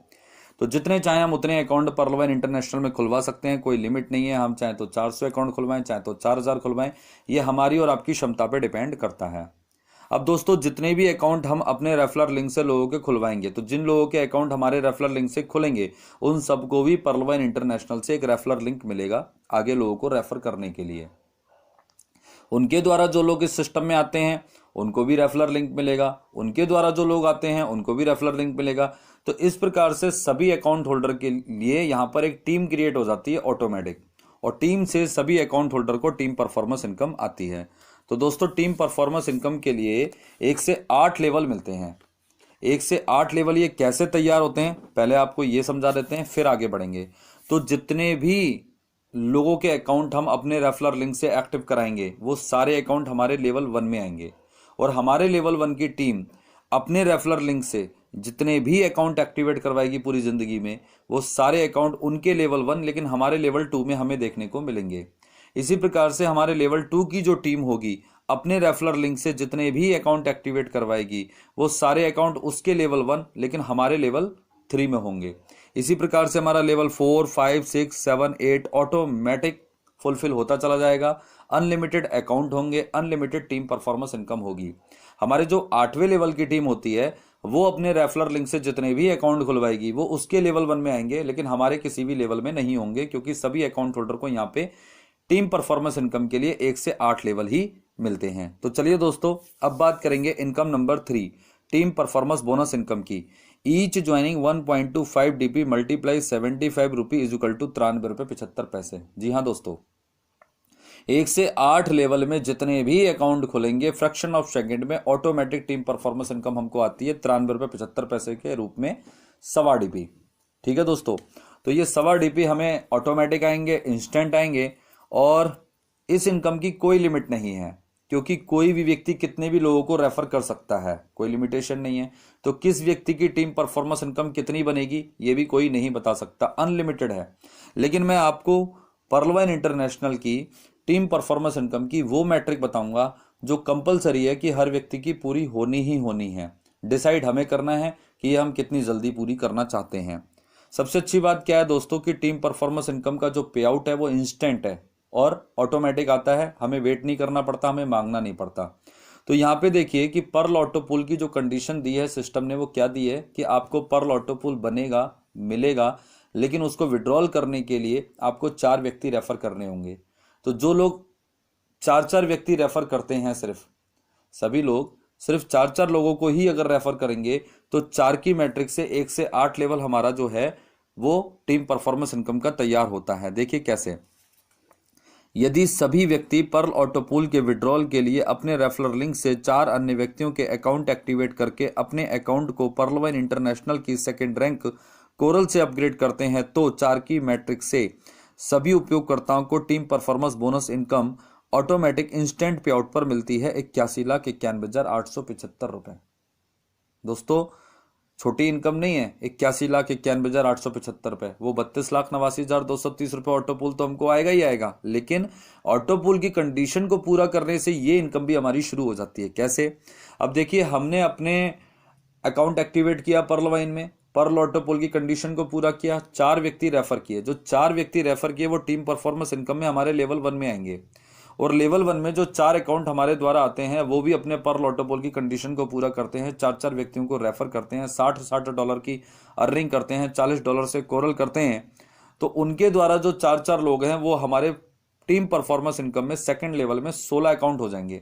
तो जितने चाहें हम उतने अकाउंट पर्ल वाइन इंटरनेशनल में खुलवा सकते हैं, कोई लिमिट नहीं है। हम चाहें तो 400 अकाउंट खुलवाएं, चाहे तो 4000 खुलवाएं, ये हमारी और आपकी क्षमता पे डिपेंड करता है। अब दोस्तों जितने भी अकाउंट हम अपने रेफरल लिंक से लोगों के खुलवाएंगे, तो जिन लोगों के अकाउंट हमारे रेफरल लिंक से खुलेंगे उन सबको भी पर्ल वाइन इंटरनेशनल से एक रेफरल लिंक मिलेगा आगे लोगों को रेफर करने के लिए। उनके द्वारा जो लोग इस सिस्टम में आते हैं उनको भी रेफरल लिंक मिलेगा, उनके द्वारा जो लोग आते हैं उनको भी रेफरल लिंक मिलेगा। तो इस प्रकार से सभी अकाउंट होल्डर के लिए यहाँ पर एक टीम क्रिएट हो जाती है ऑटोमेटिक, और टीम से सभी अकाउंट होल्डर को टीम परफॉर्मेंस इनकम आती है। तो दोस्तों टीम परफॉर्मेंस इनकम के लिए 1 से 8 लेवल मिलते हैं। 1 से 8 लेवल ये कैसे तैयार होते हैं पहले आपको ये समझा देते हैं, फिर आगे बढ़ेंगे। तो जितने भी लोगों के अकाउंट हम अपने रेफरल लिंक से एक्टिव कराएंगे वो सारे अकाउंट हमारे लेवल 1 में आएंगे, और हमारे लेवल 1 की टीम अपने रेफरल लिंक से जितने भी अकाउंट एक्टिवेट करवाएगी पूरी जिंदगी में, वो सारे अकाउंट उनके लेवल 1 लेकिन हमारे लेवल 2 में हमें देखने को मिलेंगे। इसी प्रकार से हमारे लेवल 2 की जो टीम होगी अपने रेफरल लिंक से जितने भी अकाउंट एक्टिवेट करवाएगी वो सारे अकाउंट उसके लेवल 1 लेकिन हमारे लेवल 3 में होंगे। इसी प्रकार से हमारा लेवल 4, 5, 6, 7, 8 ऑटोमेटिक फुलफिल होता चला जाएगा। अनलिमिटेड अकाउंट होंगे, अनलिमिटेड टीम परफॉर्मेंस इनकम होगी। हमारे जो 8वें लेवल की टीम होती है वो अपने रेफरल लिंक से जितने भी अकाउंट खुलवाएगी वो उसके लेवल 1 में आएंगे, लेकिन हमारे किसी भी लेवल में नहीं होंगे, क्योंकि सभी अकाउंट होल्डर को यहाँ पे टीम परफॉर्मेंस इनकम के लिए 1 से 8 लेवल ही मिलते हैं। तो चलिए दोस्तों अब बात करेंगे income number 3, team performance bonus income की। Each joining 1.25 DP multiply 75 rupee is equal to 93 रुपये 75 पैसे। जी हाँ दोस्तों, 1 से 8 लेवल में जितने भी अकाउंट खुलेंगे फ्रैक्शन ऑफ सेकंड में ऑटोमेटिक टीम परफॉर्मेंस इनकम हमको आती है 93 रुपये 75 पैसे के रूप में 1.25 डीपी। ठीक है दोस्तों, तो ये 1.25 डीपी हमें ऑटोमेटिक आएंगे, इंस्टेंट आएंगे, और इस इनकम की कोई लिमिट नहीं है, क्योंकि कोई भी व्यक्ति कितने भी लोगों को रेफर कर सकता है, कोई लिमिटेशन नहीं है। तो किस व्यक्ति की टीम परफॉर्मेंस इनकम कितनी बनेगी ये भी कोई नहीं बता सकता, अनलिमिटेड है। लेकिन मैं आपको पर्ल वाइन इंटरनेशनल की टीम परफॉर्मेंस इनकम की वो मैट्रिक बताऊंगा जो कंपलसरी है कि हर व्यक्ति की पूरी होनी ही होनी है। डिसाइड हमें करना है कि हम कितनी जल्दी पूरी करना चाहते हैं। सबसे अच्छी बात क्या है दोस्तों कि टीम परफॉर्मेंस इनकम का जो पे आउट है वो इंस्टेंट है और ऑटोमेटिक आता है, हमें वेट नहीं करना पड़ता, हमें मांगना नहीं पड़ता। तो यहाँ पे देखिए कि पर्ल ऑटो पूल की जो कंडीशन दी है सिस्टम ने वो क्या दी है कि आपको पर्ल ऑटो पूल बनेगा, मिलेगा, लेकिन उसको विड्रॉल करने के लिए आपको 4 व्यक्ति रेफर करने होंगे। तो जो लोग 4-4 व्यक्ति रेफर करते हैं, सिर्फ सभी लोग सिर्फ 4-4 लोगों को ही अगर रेफर करेंगे तो 4 की मैट्रिक से 1 से 8 लेवल हमारा जो है वो टीम परफॉर्मेंस इनकम का तैयार होता है। देखिए कैसे, यदि सभी व्यक्ति पर्ल ऑटो पूल के विड्रॉल के लिए अपने रेफरल लिंक से 4 अन्य व्यक्तियों के अकाउंट एक्टिवेट करके अपने अकाउंट को पर्ल वाइन इंटरनेशनल की सेकंड रैंक कोरल से अपग्रेड करते हैं तो 4 की मैट्रिक से सभी उपयोगकर्ताओं को team performance bonus income automatic instant पे आउट पर मिलती है 81,91,875 रुपए। दोस्तों छोटी इनकम नहीं है 81,91,875 रुपए, वो 32,89,230 रुपए ऑटो पूल तो हमको आएगा ही आएगा, लेकिन ऑटो पूल की कंडीशन को पूरा करने से ये इनकम भी हमारी शुरू हो जाती है। कैसे, अब देखिए हमने अपने अकाउंट एक्टिवेट किया पर्ल वाइन में, पर्ल ऑटो पूल की कंडीशन को पूरा किया, 4 व्यक्ति रेफर किए, जो 4 व्यक्ति रेफर किए वो टीम परफॉर्मेंस इनकम में हमारे लेवल 1 में आएंगे, और लेवल 1 में जो 4 अकाउंट हमारे द्वारा आते हैं वो भी अपने पर्ल ऑटो पूल की कंडीशन को पूरा करते हैं, 4-4 व्यक्तियों को रेफर करते हैं, $60 की अर्निंग करते हैं, $40 से कोरल करते हैं। तो उनके द्वारा जो 4-4 लोग हैं वो हमारे टीम परफॉर्मेंस इनकम में सेकंड लेवल में 16 अकाउंट हो जाएंगे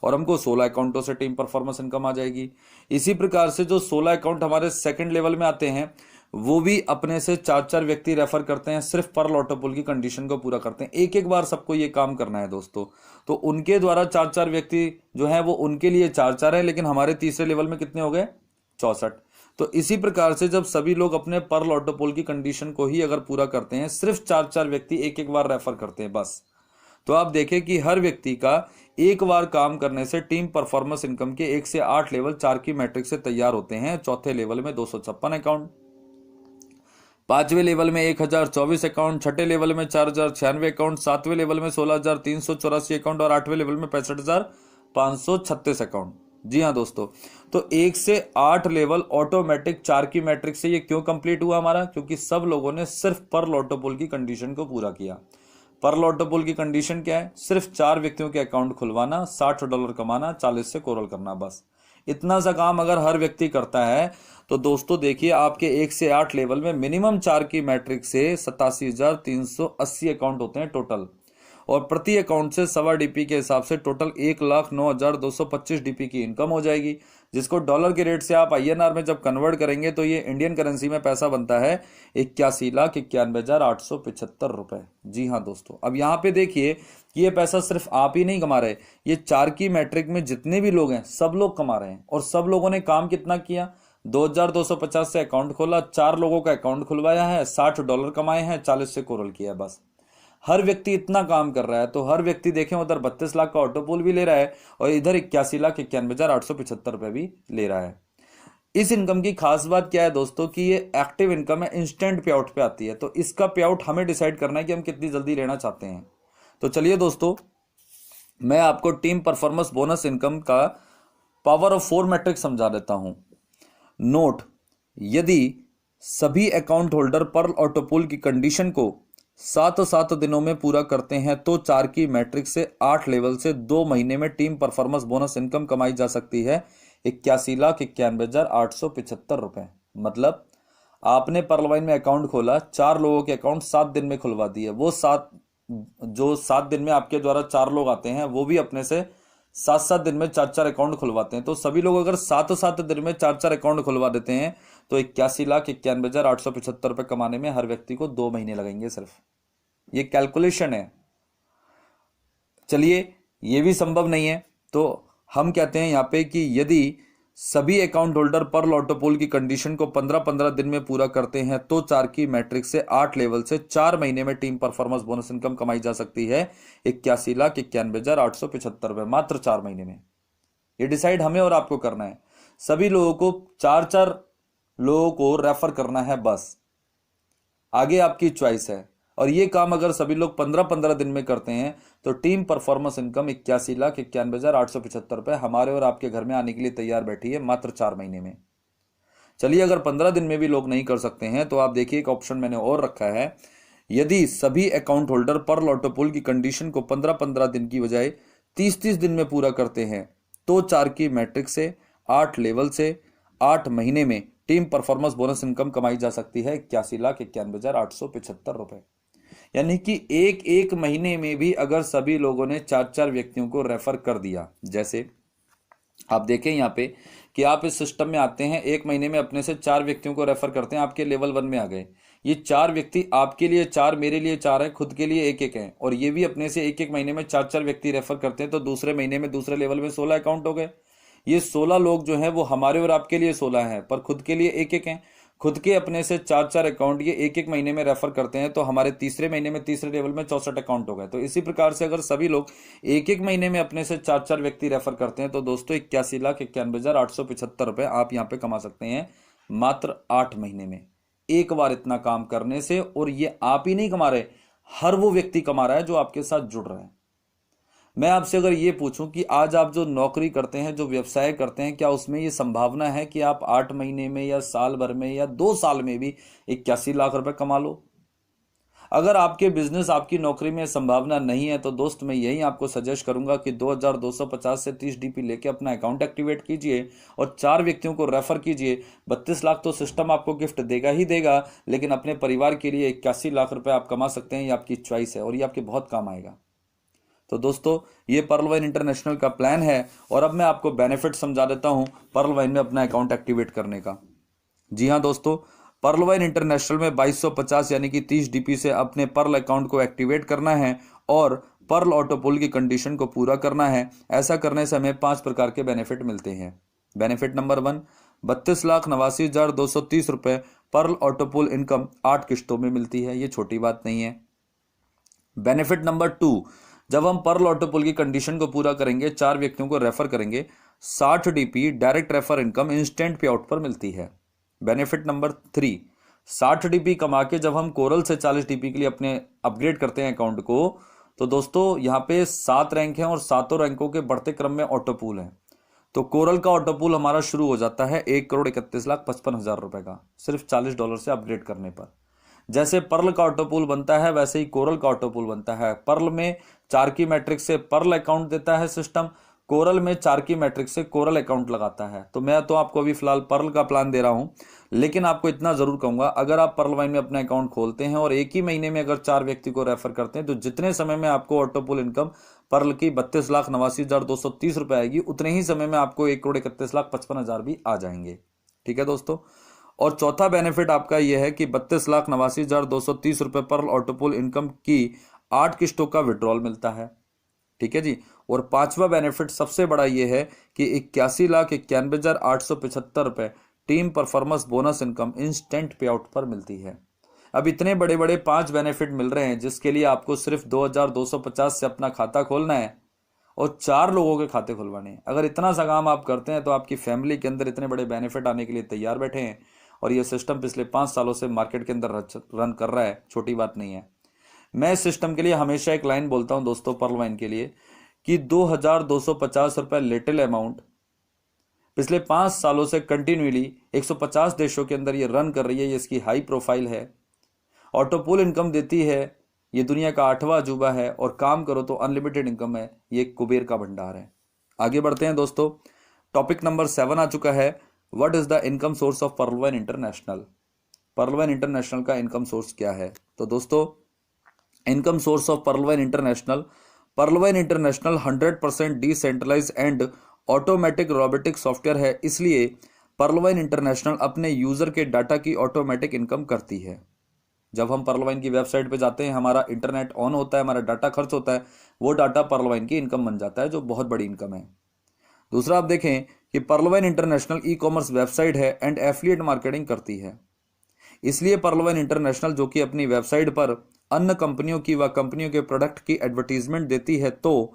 और हमको 16 अकाउंटों से टीम परफॉर्मेंस इनकम आ जाएगी। इसी प्रकार से जो 16 अकाउंट हमारे सेकंड लेवल में आते हैं वो भी अपने से 4-4 व्यक्ति रेफर करते हैं, सिर्फ पर्ल ऑटोपुल की कंडीशन को पूरा करते हैं। एक एक बार सबको ये काम करना है दोस्तों, तो उनके द्वारा 4-4 व्यक्ति जो है वो उनके लिए 4-4 है, लेकिन हमारे तीसरे लेवल में कितने हो गए 64। तो इसी प्रकार से जब सभी लोग अपने पर्ल ऑटोपुल की कंडीशन को ही अगर पूरा करते हैं, सिर्फ 4-4 व्यक्ति एक एक बार रेफर करते हैं बस, तो आप देखें कि हर व्यक्ति का एक बार काम करने से टीम परफॉर्मेंस इनकम के 1 से 8 लेवल 4 की मैट्रिक्स से तैयार होते हैं। चौथे लेवल में 256 अकाउंट, पांचवें लेवल में 1024 अकाउंट, छठे लेवल में 4096 अकाउंट, सातवें लेवल में 16384 अकाउंट और आठवें लेवल में 65536 अकाउंट। जी हाँ दोस्तों, तो 1 से 8 लेवल ऑटोमेटिक 4 की मैट्रिक्स से ये क्यों कंप्लीट हुआ हमारा? क्योंकि सब लोगों ने सिर्फ पर्ल ऑटोपुल की कंडीशन को पूरा किया। पर्ल ऑटोपुल की कंडीशन क्या है? सिर्फ 4 व्यक्तियों के अकाउंट खुलवाना, $60 कमाना, 40 से कोरल करना, बस इतना सा काम अगर हर व्यक्ति करता है तो दोस्तों देखिए आपके 1 से 8 लेवल में मिनिमम 4 की मैट्रिक से 87,380 अकाउंट होते हैं टोटल, और प्रति अकाउंट से सवा डीपी के हिसाब से टोटल 1,09,225 डीपी की इनकम हो जाएगी, जिसको डॉलर के रेट से आप INR में जब कन्वर्ट करेंगे तो ये इंडियन करेंसी में पैसा बनता है 81,91,875 रुपए। जी हाँ दोस्तों, अब यहाँ पे देखिए कि ये पैसा सिर्फ आप ही नहीं कमा रहे, ये 4 की मैट्रिक में जितने भी लोग हैं सब लोग कमा रहे हैं। और सब लोगों ने काम कितना किया? 2,250 से अकाउंट खोला, 4 लोगों का अकाउंट खुलवाया है, $60 कमाए हैं, 40 से कोरल किया, बस हर व्यक्ति इतना काम कर रहा है। तो हर व्यक्ति देखें उधर 32 लाख का ऑटोपोल भी ले रहा है और इधर 81,91,875 रुपए भी ले रहा है। इस इनकम की खास बात क्या है दोस्तों कि ये एक्टिव इनकम है, इंस्टेंट पे आउट पे आती है, तो इसका पे आउट हमें डिसाइड करना है कि हम कितनी जल्दी लेना चाहते हैं। तो चलिए दोस्तों, मैं आपको टीम परफॉर्मेंस बोनस इनकम का पावर ऑफ 4 मैट्रिक समझा देता हूं। नोट, यदि सभी अकाउंट होल्डर पर्ल ऑटोपोल की कंडीशन को 7 दिनों में पूरा करते हैं तो 4 की मैट्रिक से 8 लेवल से 2 महीने में टीम परफॉर्मेंस बोनस इनकम कमाई जा सकती है 81,91,875 रुपए। मतलब आपने पर्लवाइन में अकाउंट खोला, 4 लोगों के अकाउंट 7 दिन में खुलवा दिए, वो 7 दिन में आपके द्वारा 4 लोग आते हैं वो भी अपने से 7 दिन में 4 अकाउंट खुलवाते हैं। तो सभी लोग अगर 7 दिन में 4 अकाउंट खुलवा देते हैं तो 81,91,875 रुपए कमाने में हर व्यक्ति को 2 महीने लगेंगे सिर्फ। ये कैलकुलेशन है। चलिए, ये भी संभव नहीं है तो हम कहते हैं यहां पे कि यदि सभी अकाउंट होल्डर पर्ल ऑटोपोल की कंडीशन को 15 दिन में पूरा करते हैं तो 4 की मैट्रिक से 8 लेवल से 4 महीने में टीम परफॉर्मेंस बोनस इनकम कमाई जा सकती है 81,91,875 रुपए, मात्र 4 महीने में। ये डिसाइड हमें और आपको करना है। सभी लोगों को 4 लोगों को रेफर करना है, बस आगे आपकी चॉइस है। और ये काम अगर सभी लोग 15 दिन में करते हैं तो टीम परफॉर्मेंस इनकम 81,91,875 रुपए हमारे और आपके घर में आने के लिए तैयार बैठी है मात्र 4 महीने में। चलिए, अगर 15 दिन में भी लोग नहीं कर सकते हैं तो आप देखिए एक ऑप्शन मैंने और रखा है। यदि सभी अकाउंट होल्डर पर्ल ऑटोपोल की कंडीशन को 15 दिन की बजाय 30 दिन में पूरा करते हैं तो 4 की मैट्रिक से 8 लेवल से 8 महीने में टीम परफॉर्मेंस बोनस इनकम कमाई जा सकती है 81,91,875 रुपए। यानी कि एक महीने में भी अगर सभी लोगों ने 4 व्यक्तियों को रेफर कर दिया, जैसे आप देखें यहाँ पे कि आप इस सिस्टम में आते हैं, 1 महीने में अपने से 4 व्यक्तियों को रेफर करते हैं, आपके लेवल 1 में आ गए। ये 4 व्यक्ति आपके लिए 4, मेरे लिए 4 है, खुद के लिए 1 है, और ये भी अपने से 1 महीने में 4 व्यक्ति रेफर करते हैं तो दूसरे महीने में दूसरे लेवल में 16 अकाउंट हो गए। ये 16 लोग जो हैं वो हमारे और आपके लिए 16 हैं, पर खुद के लिए 1 हैं। खुद के अपने से 4 अकाउंट ये 1 महीने में रेफर करते हैं तो हमारे तीसरे महीने में तीसरे लेवल में 64 अकाउंट हो गए। तो इसी प्रकार से अगर सभी लोग 1 महीने में अपने से 4 व्यक्ति रेफर करते हैं तो दोस्तों 81,91,875 रुपए आप यहाँ पे कमा सकते हैं मात्र 8 महीने में, एक बार इतना काम करने से। और ये आप ही नहीं कमा रहे, हर वो व्यक्ति कमा रहा है जो आपके साथ जुड़ रहा है। मैं आपसे अगर ये पूछूं कि आज आप जो नौकरी करते हैं, जो व्यवसाय करते हैं, क्या उसमें ये संभावना है कि आप 8 महीने में या साल भर में या 2 साल में भी 81 लाख रुपए कमा लो? अगर आपके बिजनेस, आपकी नौकरी में संभावना नहीं है तो दोस्त मैं यही आपको सजेस्ट करूंगा कि 2250 से 30 डीपी लेके अपना अकाउंट एक्टिवेट कीजिए और 4 व्यक्तियों को रेफर कीजिए। 32 लाख तो सिस्टम आपको गिफ्ट देगा ही देगा, लेकिन अपने परिवार के लिए 81 लाख रुपए आप कमा सकते हैं। ये आपकी चॉइस है और ये आपके बहुत काम आएगा। तो दोस्तों ये पर्ल वाइन इंटरनेशनल का प्लान है और अब मैं आपको बेनिफिट समझा देता हूं पर्ल वाइन में अपना अकाउंट एक्टिवेट करने का। जी हाँ दोस्तों, पर्ल वाइन इंटरनेशनल में 2250 यानी कि 30 डीपी से अपने पर्ल अकाउंट को एक्टिवेट करना है और पर्ल ऑटोपुल की कंडीशन को पूरा करना है। ऐसा करने से हमें 5 प्रकार के बेनिफिट मिलते हैं। बेनिफिट नंबर 1, 32,89,230 रुपए पर्ल ऑटोपुल इनकम 8 किश्तों में मिलती है। ये छोटी बात नहीं है। बेनिफिट नंबर 2, जब हम पर्ल ऑटोपुल की कंडीशन को पूरा करेंगे, 4 व्यक्तियों को रेफर करेंगे, 60 DP direct refer income instant पे आउट पर मिलती है। बेनिफिट नंबर 3, 60 डीपी कमा के जब हम कोरल से 40 डीपी के लिए अपने अपग्रेड करते हैं अकाउंट को, तो दोस्तों यहाँ पे 7 रैंक हैं और 7 रैंकों के बढ़ते क्रम में ऑटोपूल है। तो कोरल का ऑटोपूल हमारा शुरू हो जाता है 1,31,55,000 रुपए का, सिर्फ $40 से अपग्रेड करने पर। जैसे पर्ल का ऑटोपूल बनता है वैसे ही कोरल का ऑटोपूल बनता है। पर्ल में 4 की मैट्रिक्स से पर्ल अकाउंट देता है सिस्टम, कोरल में 4 की मैट्रिक्स से कोरल अकाउंट लगाता है। तो मैं तो आपको अभी फिलहाल पर्ल का प्लान दे रहा हूं, लेकिन आपको इतना जरूर कहूंगा, अगर आप पर्ल वाइन में अपना अकाउंट खोलते हैं और एक ही महीने में अगर 4 व्यक्ति को रेफर करते हैं, तो जितने समय में आपको ऑटोपूल इनकम पर्ल की 32,89,230 रुपए आएगी, उतने ही समय में आपको 1,31,55,000 भी आ जाएंगे। ठीक है दोस्तों। और चौथा बेनिफिट आपका यह है कि 32,89,230 रुपए पर्ल ऑटोपूल इनकम की 8 किश्तों का विड्रॉल मिलता है। ठीक है जी। और 5वां बेनिफिट सबसे बड़ा यह है कि 81,91,875 रुपए team performance bonus income instant पे आउट पर मिलती है। अब इतने बड़े बड़े 5 बेनिफिट मिल रहे हैं, जिसके लिए आपको सिर्फ 2250 से अपना खाता खोलना है और 4 लोगों के खाते खुलवाने हैं। अगर इतना सा काम आप करते हैं तो आपकी फैमिली के अंदर इतने बड़े बेनिफिट आने के लिए तैयार बैठे हैं। और ये सिस्टम पिछले 5 सालों से मार्केट के अंदर रन कर रहा है, छोटी बात नहीं है। मैं इस सिस्टम के लिए हमेशा एक लाइन बोलता हूं दोस्तों, पर्ल वाइन के लिए, कि 2250 रुपए लिटिल अमाउंट पिछले 5 सालों से कंटिन्यूली 150 देशों के अंदर ये रन कर रही है। ये इसकी हाई प्रोफाइल है, ऑटोपूल इनकम देती है, ये दुनिया का 8वां अजूबा है और काम करो तो अनलिमिटेड इनकम है। ये कुबेर का भंडार है। आगे बढ़ते हैं दोस्तों। टॉपिक नंबर 7 आ चुका है, what is the income source of Pearlvine International. Pearlvine International का इनकम सोर्स क्या है? तो दोस्तों income source of Pearlvine International, Pearlvine International 100% decentralise and automatic robotic software है। इसलिए पर्ल वाइन इंटरनेशनल अपने user के data की ऑटोमेटिक इनकम करती है। जब हम पर्ल वाइन की वेबसाइट पे जाते हैं, हमारा इंटरनेट ऑन होता है, हमारा डाटा खर्च होता है, वो डाटा पर्ल वाइन की इनकम बन जाता है, जो बहुत बड़ी इनकम है। दूसरा आप देखें कि Pearlvine International e commerce website है एंड एफिलिएट मार्केटिंग करती है। इसलिए पर्ल वाइन इंटरनेशनल जो कि अपनी वेबसाइट पर अन्य कंपनियों की व कंपनियों के प्रोडक्ट की एडवर्टीजमेंट देती है, तो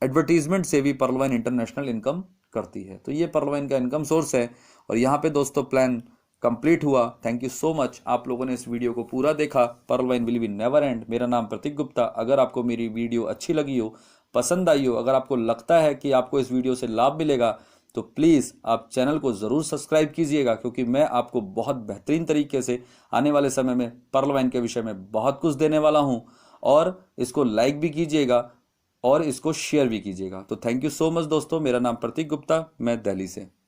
एडवर्टीजमेंट से भी पर्ल वाइन इंटरनेशनल इनकम करती है। तो ये पर्ल वाइन का इनकम सोर्स है। और यहाँ पे दोस्तों प्लान कंप्लीट हुआ। थैंक यू सो मच, आप लोगों ने इस वीडियो को पूरा देखा। Pearlvine will be never end. मेरा नाम प्रतीक गुप्ता। अगर आपको मेरी वीडियो अच्छी लगी हो, पसंद आई हो, अगर आपको लगता है कि आपको इस वीडियो से लाभ मिलेगा, तो प्लीज़ आप चैनल को ज़रूर सब्सक्राइब कीजिएगा, क्योंकि मैं आपको बहुत बेहतरीन तरीके से आने वाले समय में पर्ल वाइन के विषय में बहुत कुछ देने वाला हूं। और इसको लाइक भी कीजिएगा और इसको शेयर भी कीजिएगा। तो थैंक यू सो मच दोस्तों। मेरा नाम प्रतीक गुप्ता, मैं दिल्ली से।